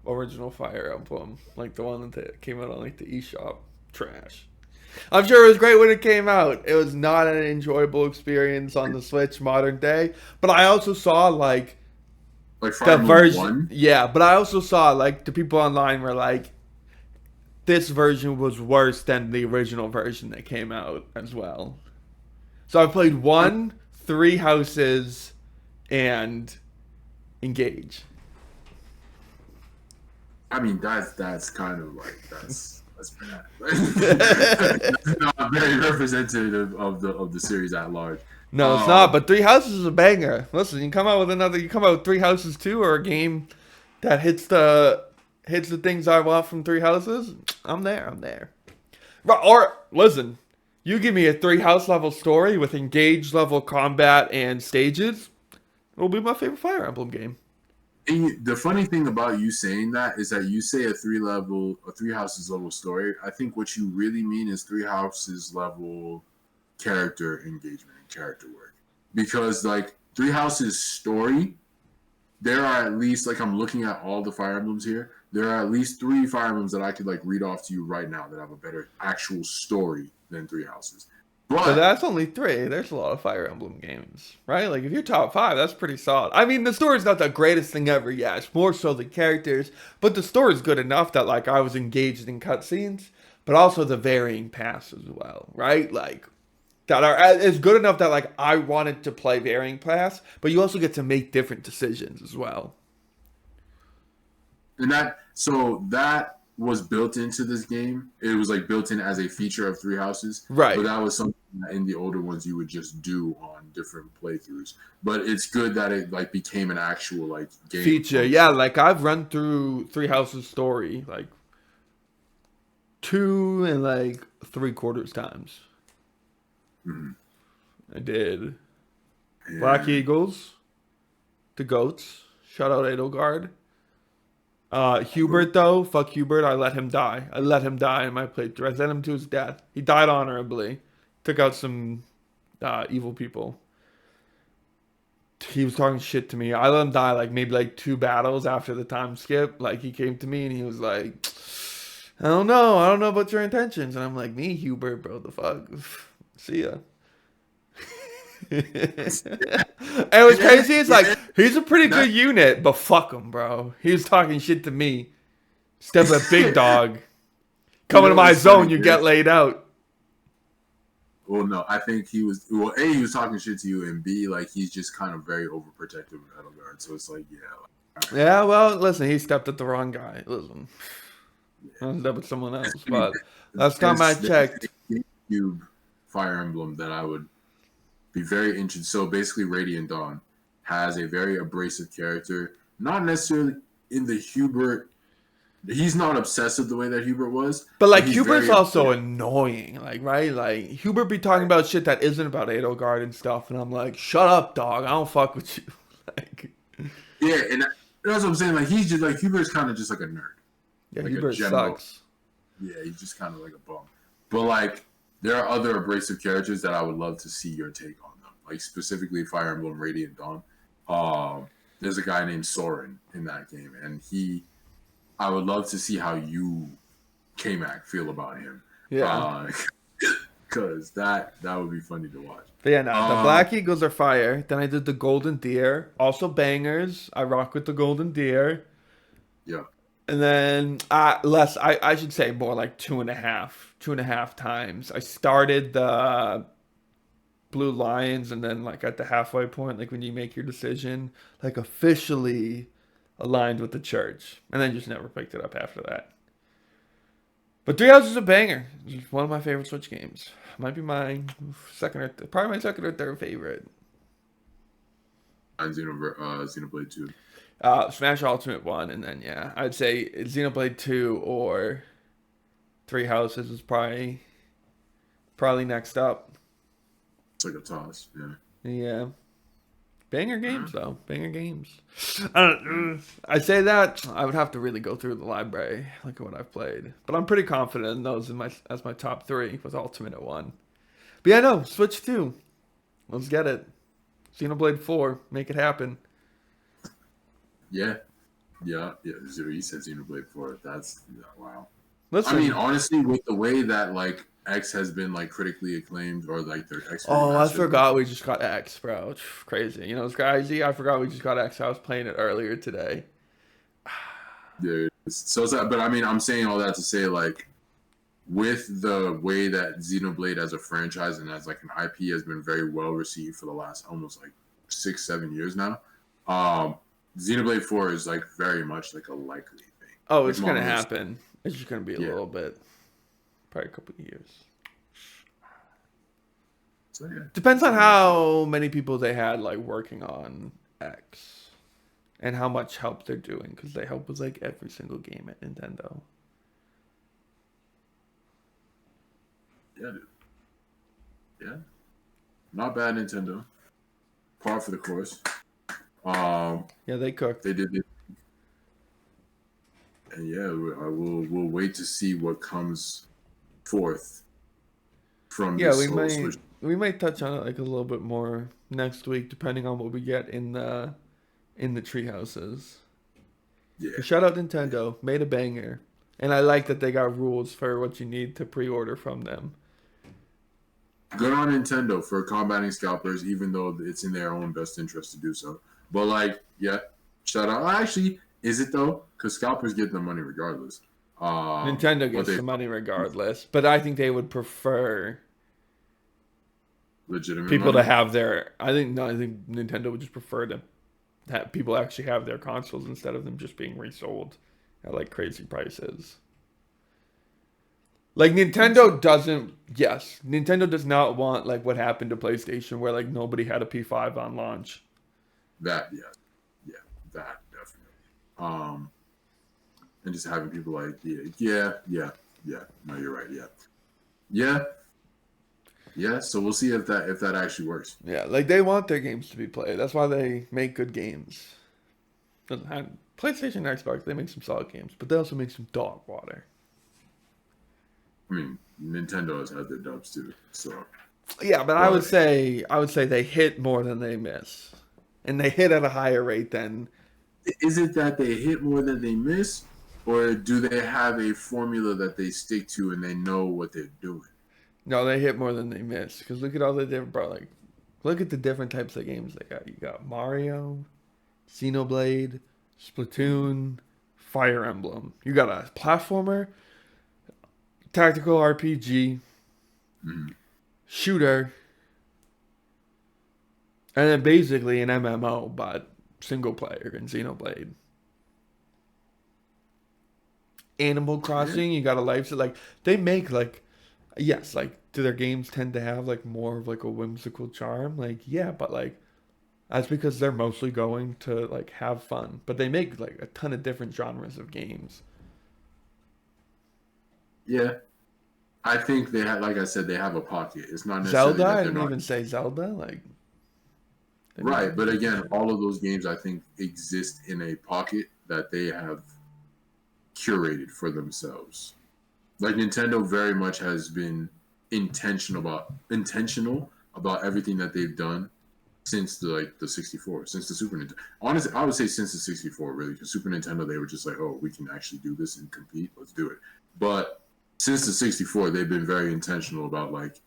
original Fire Emblem, like the one that came out on like the eShop. Trash. I'm sure it was great when it came out. It was not an enjoyable experience on the Switch modern day. But I also saw like Like Fire the Emblem version, One. yeah. But I also saw like the people online were like, this version was worse than the original version that came out as well. So I played one, Three Houses, and Engage. I mean, that's kind of like that's bad. That's not very representative of the series at large. No, it's not. Um, But Three Houses is a banger. Listen, you come out with another. You come out with Three Houses 2 or a game that hits the things I want from Three Houses. I'm there. I'm there. Or listen, you give me a Three House level story with engaged level combat and stages. It'll be my favorite Fire Emblem game. and the funny thing about you saying that is that you say a three houses level story. I think what you really mean is three houses level character engagement and character work, because like three houses story, there are at least, like, I'm looking at all the Fire Emblems here. There are at least three Fire Emblems that I could like read off to you right now that have a better actual story than Three Houses. But But that's only three. There's a lot of Fire Emblem games, right? Like if you're top five, that's pretty solid. I mean, the story's not the greatest thing ever. Yeah, it's more so the characters, but the story's good enough that like I was engaged in cutscenes, but also the varying paths as well, right? Like that are it's good enough that like I wanted to play varying paths, but you also get to make different decisions as well. and that was built into this game. It was like built in as a feature of Three Houses, but Right. that was something that in the older ones you would just do on different playthroughs. But it's good that it like became an actual like game Feature. Yeah, function. like I've run through Three Houses story like 2 and like 3/4 times. Mhm. I did. Black And Eagles, the goats. Shout out Edelgard. who- Hubert though, fuck Hubert. I let him die. I let him die in my playthrough. I sent him to his death. He died honorably. Took out some evil people. He was talking shit to me. I let him die like maybe like 2 battles after the time skip. Like he came to me and he was like, I don't know. I don't know about your intentions. And I'm like, me, Hubert, bro. The fuck. See ya. And what's yeah, crazy is like yeah, he's a pretty that good unit, but fuck him, bro. He was talking shit to me. Step a big dog. you Coming to know my what's funny? zone, you get laid out. Well, no, I think he was. Well, A, he was talking shit to you, and B, like he's just kind of very overprotective of Edelgard. So it's like, yeah, like, all right, Yeah, well, listen, he stepped at the wrong guy. Listen, I ended up with someone else. But last time I there's checked, a GameCube Fire Emblem that I would be very interested. So basically, Radiant Dawn has a very abrasive character, not necessarily in the Hubert. He's not obsessive the way that Hubert was, but but like he's Hubert's very also annoying, like right, like Hubert be talking about shit that isn't about Edelgard and stuff, and I'm like, shut up, dog. I don't fuck with you. Like, yeah, and that's what I'm saying. Like he's just like Hubert's kind of just like a nerd, yeah, like a Hubert general. sucks. Yeah, he's just kind of like a bum. But like, there are other abrasive characters that I would love to see your take on them. Like specifically Fire Emblem Radiant Dawn. There's a guy named Soren in that game, and I would love to see how you, K-Mac, feel about him. Yeah. Cause that would be funny to watch. But yeah, no, the Um, Black Eagles are fire. Then I did the Golden Deer, also bangers. I rock with the Golden Deer. yeah. And then less, I should say more like 2.5 times. I started the Blue Lions, and then like at the halfway point, like when you make your decision, like officially aligned with the church, and then just never picked it up after that. But Three Houses is a banger. It's one of my favorite Switch games. Might be my probably my second or third favorite. And Xenoblade 2. Smash Ultimate 1, and then yeah, I'd say Xenoblade 2 or Three Houses is probably next up. It's like a toss. Yeah. Yeah. Banger games Yeah. though. Banger games. I say that I would have to really go through the library, look at what I've played. But I'm pretty confident in those as my top three with Ultimate at one. But yeah, no, Switch 2. Let's get it. Xenoblade 4. Make it happen. Yeah. Yeah. Yeah. Zero. You said Xenoblade 4. That's wow. Listen. I mean, honestly, with the way that like X has been like critically acclaimed, or like their X Oh, I remastered, forgot we just got X, bro. It's crazy. You know, it's crazy. I forgot we just got X. I was playing it earlier today. dude. So it's but I mean, I'm saying all that to say like, with the way that Xenoblade as a franchise and as like an IP has been very well received for the last almost like 6-7 years now, Xenoblade 4 is like very much like a likely thing. Oh, Like it's gonna happen. It's just gonna be a yeah. little bit, probably a couple of years. So yeah. Depends on how many people they had like working on X, and how much help they're doing, because they help with like every single game at Nintendo. Yeah, dude. Yeah. Not bad, Nintendo. Par for the course. Yeah, they cooked. They did it. And yeah, we'll wait to see what comes forth from Yeah, this whole Switch. we might touch on it like a little bit more next week, depending on what we get in the tree houses. Yeah. Shout out Nintendo, made a banger, and I like that they got rules for what you need to pre-order from them. Good on Nintendo for combating scalpers, even though it's in their own best interest to do so. But like, yeah, shout out. Actually, is it though? Because scalpers get the money regardless. Nintendo gets the money regardless, but I think they would prefer legitimate people money. to have their. I think Nintendo would just prefer to have people actually have their consoles instead of them just being resold at like crazy prices. Like Nintendo does not want like what happened to PlayStation, where like nobody had a P5 on launch. That that definitely. And just having people like yeah. No, you're right. Yeah. So we'll see if that actually works. Yeah, like they want their games to be played. That's why they make good games. PlayStation and Xbox, they make some solid games, but they also make some dog water. I mean, Nintendo has had their dubs too. So yeah, but I would say they hit more than they miss, and they hit at a higher rate than. Is it that they hit more than they miss, or do they have a formula that they stick to and they know what they're doing? No, they hit more than they miss. Because look at all the different, bro. Like, look at the different types of games they got. You got Mario, Xenoblade, Splatoon, Fire Emblem. You got a platformer, tactical RPG, shooter, and then basically an MMO, but single player in Xenoblade. Animal Crossing, you got a life. So like they make like, yes, like do their games tend to have like more of like a whimsical charm? Like yeah, but like that's because they're mostly going to like have fun. But they make like a ton of different genres of games. Yeah, I think they have. Like I said, they have a pocket. It's not necessarily Zelda. that I they're didn't not even say Zelda. Like right, but again, all of those games I think exist in a pocket that they have curated for themselves. Like Nintendo very much has been intentional about everything that they've done since the 64, since the Super Nintendo. Honestly, I would say since the 64, really, because Super Nintendo they were just like, oh, we can actually do this and compete. Let's do it. But since the 64, they've been very intentional about like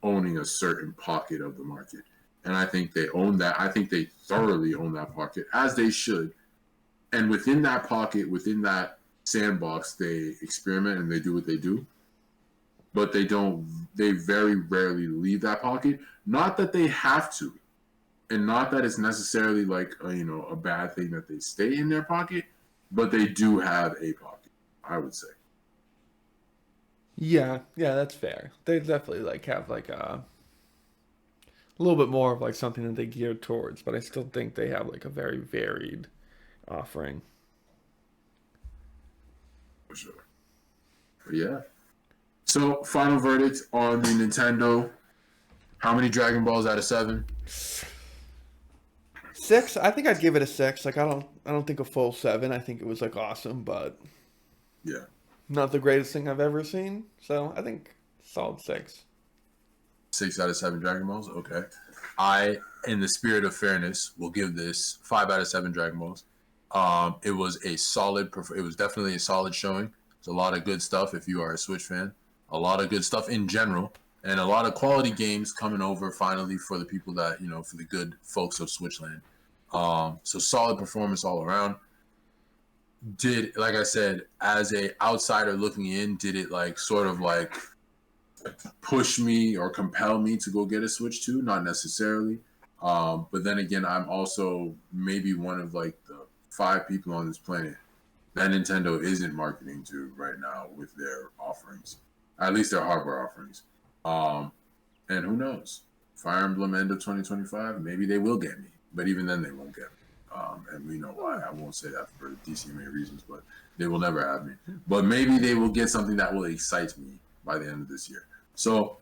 owning a certain pocket of the market, and I think they own that. I think they thoroughly own that pocket, as they should. And within that pocket, within that sandbox, they experiment and they do what they do, but they very rarely leave that pocket. Not that they have to, and not that it's necessarily like a bad thing that they stay in their pocket, but they do have a pocket, I would say. yeah, that's fair. They definitely like have like a little bit more of like something that they gear towards, but I still think they have like a very varied offering. For sure. But yeah. So, final verdict on the Nintendo. How many Dragon Balls out of 7? 6. I think I'd give it a 6. Like I don't think a full 7. I think it was like awesome, but Yeah. not the greatest thing I've ever seen. So I think solid 6. 6 out of 7 Dragon Balls? Okay. I, in the spirit of fairness, will give this 5 out of 7 Dragon Balls. It was a solid, it was definitely a solid showing. There's a lot of good stuff if you are a Switch fan. A lot of good stuff in general. And a lot of quality games coming over finally for the people that, for the good folks of Switchland. So solid performance all around. Did, like I said, as a outsider looking in, did it like sort of like push me or compel me to go get a Switch 2? Not necessarily. But then again, I'm also maybe one of like the 5 people on this planet that Nintendo isn't marketing to right now with their offerings, at least their hardware offerings. And who knows? Fire Emblem end of 2025, maybe they will get me, but even then they won't get me. And we know why. I won't say that for DCMA reasons, but they will never have me. But maybe they will get something that will excite me by the end of this year. So,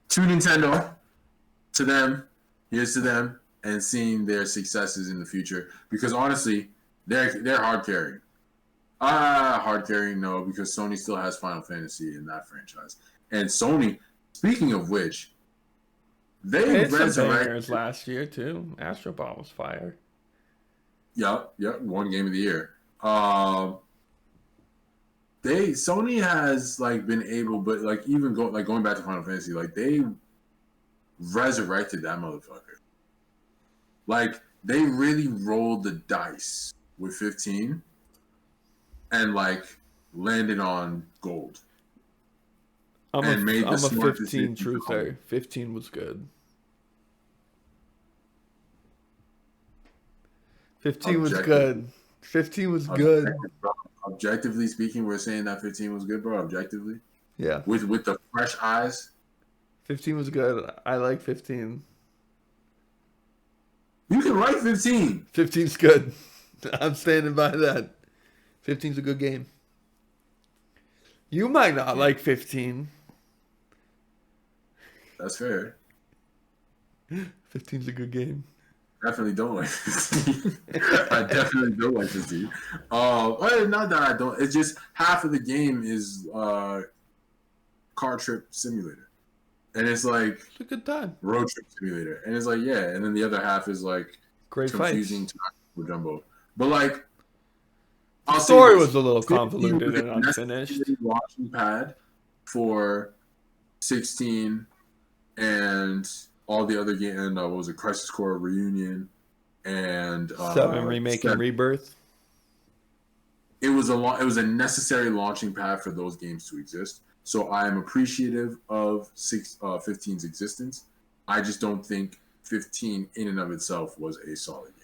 to Nintendo, to them, here's to them, and seeing their successes in the future. Because honestly, they're hard carrying. Hard carrying, no, because Sony still has Final Fantasy in that franchise. And Sony, speaking of which, they resurrected last year too. Astro Ball was fire. Yep, one game of the year. Sony has like been able, but like even going back to Final Fantasy, like they resurrected that motherfucker. Like they really rolled the dice with 15 and like landed on gold. I'm a 15 truther. 15 was good. 15 was good. 15 was good. Objectively speaking, we're saying that 15 was good, bro. Objectively. Yeah. With the fresh eyes. 15 was good. I like 15. You can like 15. 15's good. I'm standing by that. 15's a good game. You might not like 15. That's fair. 15's a good game. Definitely don't like 15. I definitely don't like 15. Not that I don't. It's just half of the game is car trip simulator. And it's like it's a good time. Road trip simulator. And it's like, yeah. And then the other half is like great confusing to jumbo. But like the story was a little convoluted and unfinished. Launching pad for 16 and all the other games, and what was it, Crisis Core Reunion and 7 Remake and Rebirth. It was a necessary launching pad for those games to exist. So I am appreciative of 15's existence. I just don't think 15 in and of itself was a solid game.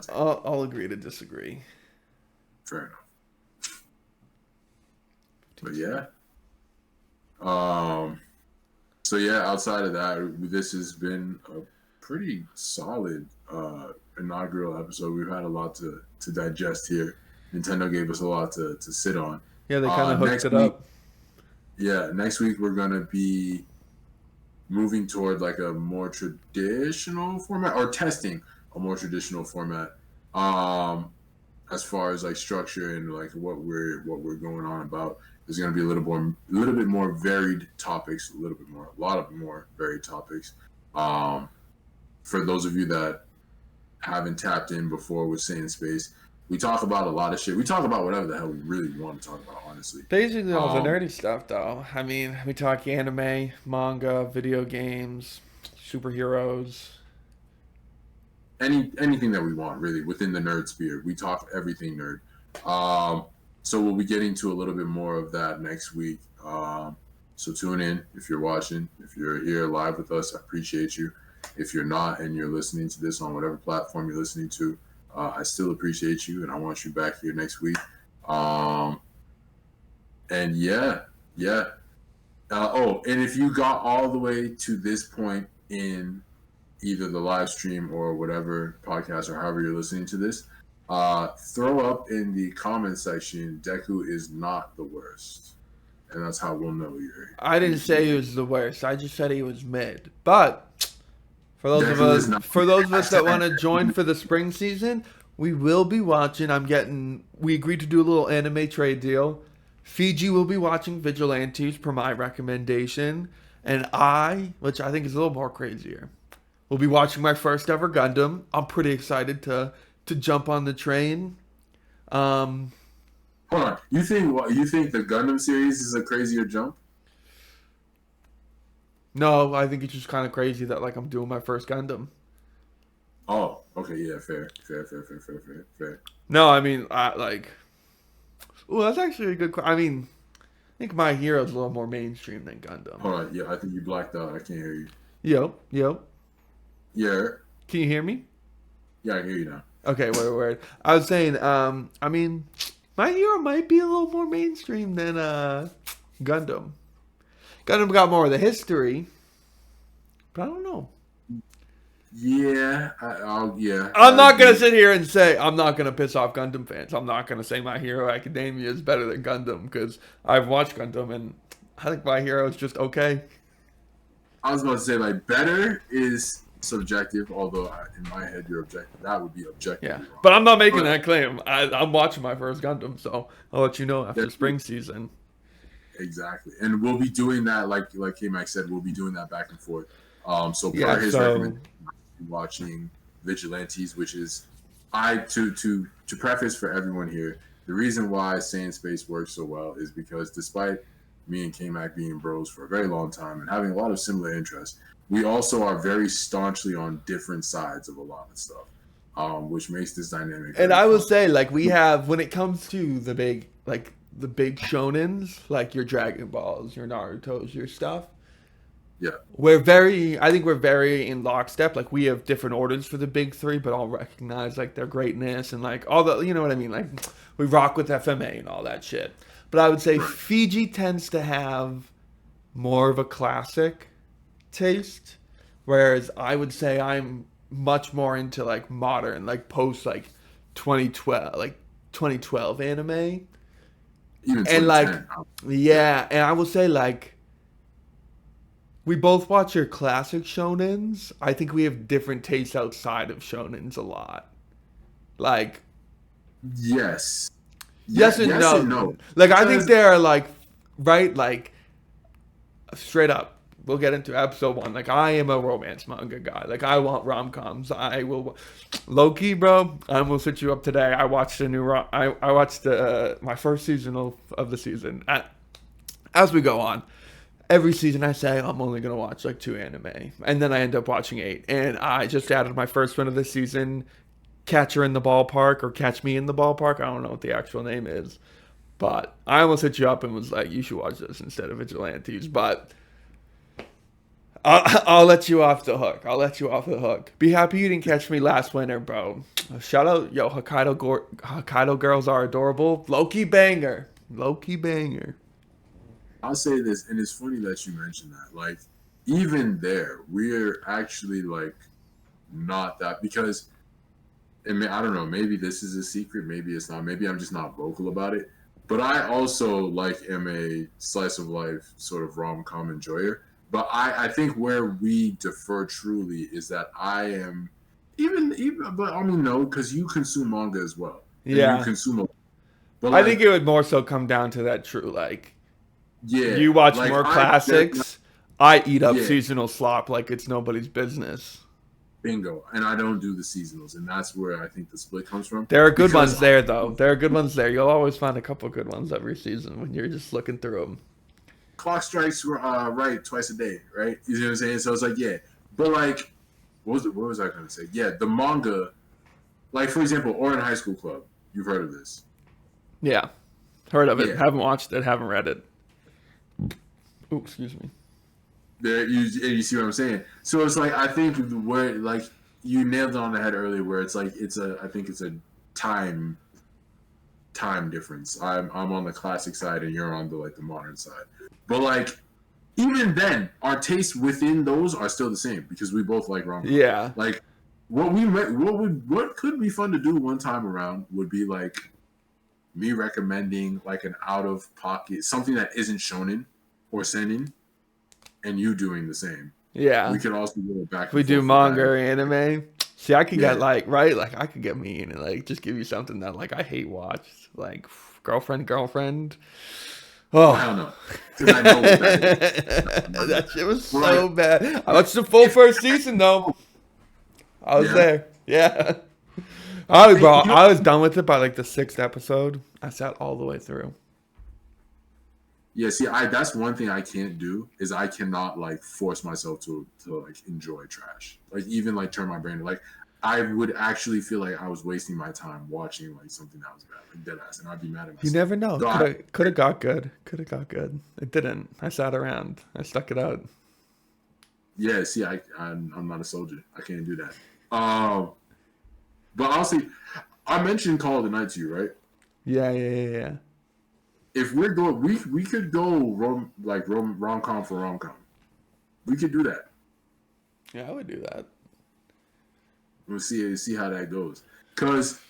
I'll agree to disagree. Fair enough. But yeah. So yeah, outside of that, this has been a pretty solid inaugural episode. We've had a lot to digest here. Nintendo gave us a lot to sit on. Yeah, they kind of hooked it up. Yeah, next week we're going to be moving toward like a more traditional format, or testing a more traditional format as far as like structure and like what we're going on about. There's going to be a little bit more varied topics, a lot of more varied topics. For those of you that haven't tapped in before with Saiyan Space, we talk about a lot of shit. We talk about whatever the hell we really want to talk about, honestly. Basically all the nerdy stuff, though. I mean, we talk anime, manga, video games, superheroes. Anything that we want, really, within the nerd sphere. We talk everything nerd. So we'll be getting to a little bit more of that next week. So tune in if you're watching. If you're here live with us, I appreciate you. If you're not and you're listening to this on whatever platform you're listening to, I still appreciate you, and I want you back here next week. And yeah. And if you got all the way to this point in either the live stream or whatever podcast or however you're listening to this, throw up in the comment section, Deku is not the worst. And that's how we'll know I didn't say he you're was the worst. I just said he was mid. But Deku is not. for those of us that want to join for the spring season, we will be watching. We agreed to do a little anime trade deal. Fiji will be watching Vigilantes per my recommendation, and which I think is a little more crazier, will be watching my first ever Gundam. I'm pretty excited to jump on the train. Um, Hold on. You think the Gundam series is a crazier jump? no, I think it's just kind of crazy that like I'm doing my first Gundam. Oh, okay, yeah, fair. No, I mean, oh, that's actually a good. I mean, I think My Hero's a little more mainstream than Gundam. Hold on, yeah, I think you blacked out. I can't hear you. Yo. Yeah, Can you hear me? yeah, I hear you now. Okay, word. I was saying, I mean, My Hero might be a little more mainstream than Gundam. Gundam got more of the history, but I don't know. Yeah, yeah. I'm not gonna sit here and say I'm not gonna piss off Gundam fans. I'm not gonna say My Hero Academia is better than Gundam because I've watched Gundam and I think My Hero is just okay. I was going to say like better is subjective, although in my head you're objective. That would be objective. Yeah, but I'm not making that claim. I'm watching my first Gundam, so I'll let you know after spring season. Exactly, and we'll be doing that like K-Max said. We'll be doing that back and forth. So per his recommendation, watching Vigilantes, which is to preface for everyone here, the reason why Saiyan Space works so well is because despite me and K-Mac being bros for a very long time and having a lot of similar interests, we also are very staunchly on different sides of a lot of stuff, which makes this dynamic. And I will say, like, we have, when it comes to the big shonens, like your Dragon Balls, your Naruto's, your stuff, yeah, I think we're very in lockstep. Like, we have different orders for the big three, but all recognize, like, their greatness and, like, all the, you know what I mean? Like, we rock with FMA and all that shit. But I would say Fiji tends to have more of a classic taste, whereas I would say I'm much more into, like, modern, like, post, like, 2012 anime. Even And, like, yeah, and I will say, like, we both watch your classic shonens. I think we have different tastes outside of shonens a lot. Like, yes, yes and no. And no. Like, I think they are like, right, like, straight up. We'll get into episode 1. Like, I am a romance manga guy. Like, I want rom-coms. I will, low-key, bro, I will set you up today. I watched I watched my first season of the season. As we go on, every season I say I'm only going to watch like 2 anime. And then I end up watching 8. And I just added my first one of this season, Catch Her in the Ballpark, or Catch Me in the Ballpark. I don't know what the actual name is. But I almost hit you up and was like, you should watch this instead of Vigilantes. But I'll let you off the hook. Be happy you didn't catch me last winter, bro. Shout out, yo, Hokkaido girls are adorable. Low-key banger. I'll say this, and it's funny that you mentioned that. Like, even there, we're actually like not that, because I don't know, maybe this is a secret, maybe it's not, maybe I'm just not vocal about it. But I also like am a slice of life sort of rom-com enjoyer. But I think where we differ truly is that I am even but I mean no, because you consume manga as well. Yeah. You consume but I think it would more so come down to that true, like, yeah, you watch like, more classics. I eat up seasonal slop like it's nobody's business. Bingo. And I don't do the seasonals, and that's where I think the split comes from. There are good ones there, though. You'll always find a couple good ones every season when you're just looking through them. Clock strikes right twice a day, right? You know what I'm saying? So it's like, yeah. But, like, what was I going to say? Yeah, the manga, like, for example, Orin High School Club. You've heard of this. Yeah. Heard of it. Yeah. Haven't watched it. Haven't read it. Ooh, excuse me. There, you see what I'm saying? So it's like, I think where, like, you nailed it on the head earlier, where it's like, I think it's a time difference. I'm on the classic side and you're on the, like, the modern side. But, like, even then, our tastes within those are still the same because we both like rom-com. Yeah. Like what could be fun to do one time around would be like me recommending like an out of pocket something that isn't shonen or seinen, and you doing the same. Yeah. We could also go back. If we And do forth manga with or anime. See, I could get Yeah. like, right? Like, I could get mean and like just give you something that like I hate watched. Like, girlfriend. Oh Oh. hell no, because I know what that is. That shit was We're so like, bad. I watched the full first season though. I was yeah. there. Yeah. I was, Hey, bro, you know, I was done with it by like the 6th episode. I sat all the way through. yeah. See, that's one thing I can't do is I cannot like force myself to like enjoy trash. Like even like turn my brain like I would actually feel like I was wasting my time watching like something that was bad, like deadass, and I'd be mad at You myself. never know. So Could have got good. Could have got good. It didn't. I sat around. I stuck it out. yeah. See, I'm not a soldier. I can't do that. But honestly, I mentioned Call of the Night to you, right? Yeah. If we're going, we could go rom com for rom com. We could do that. Yeah, I would do that. We'll see how that goes. Cause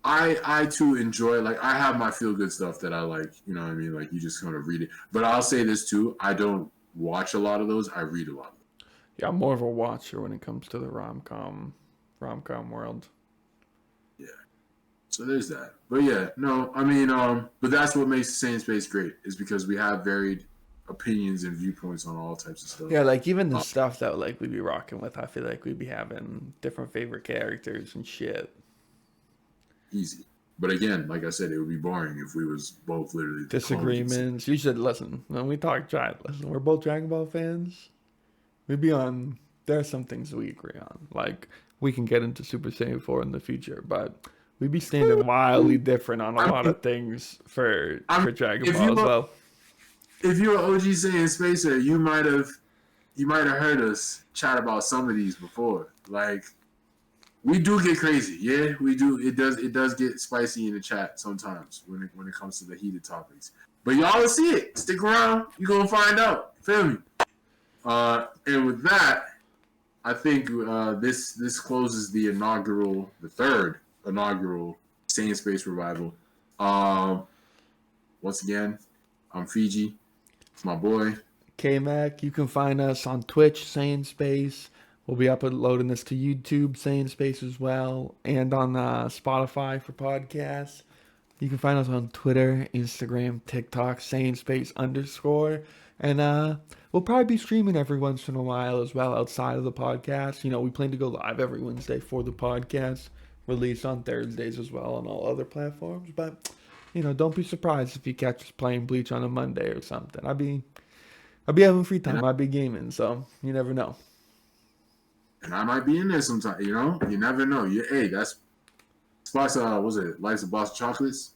I too enjoy like I have my feel good stuff that I like. You know what I mean? Like you just kind of read it. But I'll say this too: I don't watch a lot of those. I read a lot of them. Yeah, I'm more of a watcher when it comes to the rom com world. Yeah. So there's that. But yeah, no, I mean, but that's what makes Saiyan Space great is because we have varied opinions and viewpoints on all types of stuff. Yeah, like even the stuff that like we'd be rocking with, I feel like we'd be having different favorite characters and shit. Easy. But again, like I said, it would be boring if we was both literally Disagreements. You should listen when we talk. Listen, we're both Dragon Ball fans. We'd be on. There are some things we agree on. Like we can get into Super Saiyan 4 in the future, but we'd be standing wildly different on a lot of things for Dragon Ball as well. If you're an OG Saiyan Spacer, you might have heard us chat about some of these before. Like we do get crazy, yeah, we do. It does get spicy in the chat sometimes when it comes to the heated topics. But y'all will see it. Stick around, you gonna find out. Feel me? And with that, I think this closes the third inaugural Saiyan Space revival. Once again, I'm Fiji. It's my boy. K-Mac. You can find us on Twitch, Saiyan Space. We'll be uploading this to YouTube, Saiyan Space as well, and on Spotify for podcasts. You can find us on Twitter, Instagram, TikTok, Saiyan Space _. And we'll probably be streaming every once in a while as well outside of the podcast. You know, we plan to go live every Wednesday for the podcast, release on Thursdays as well on all other platforms. But, you know, don't be surprised if you catch us playing Bleach on a Monday or something. I'll be having free time. I'll be gaming, so you never know. And I might be in there sometime, you know? You never know. Hey, that's Spice, was it Life's a Box of Chocolates?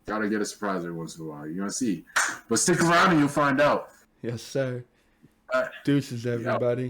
Gotta get a surprise every once in a while. You're gonna see. But stick around and you'll find out. Yes, sir. Deuces, everybody.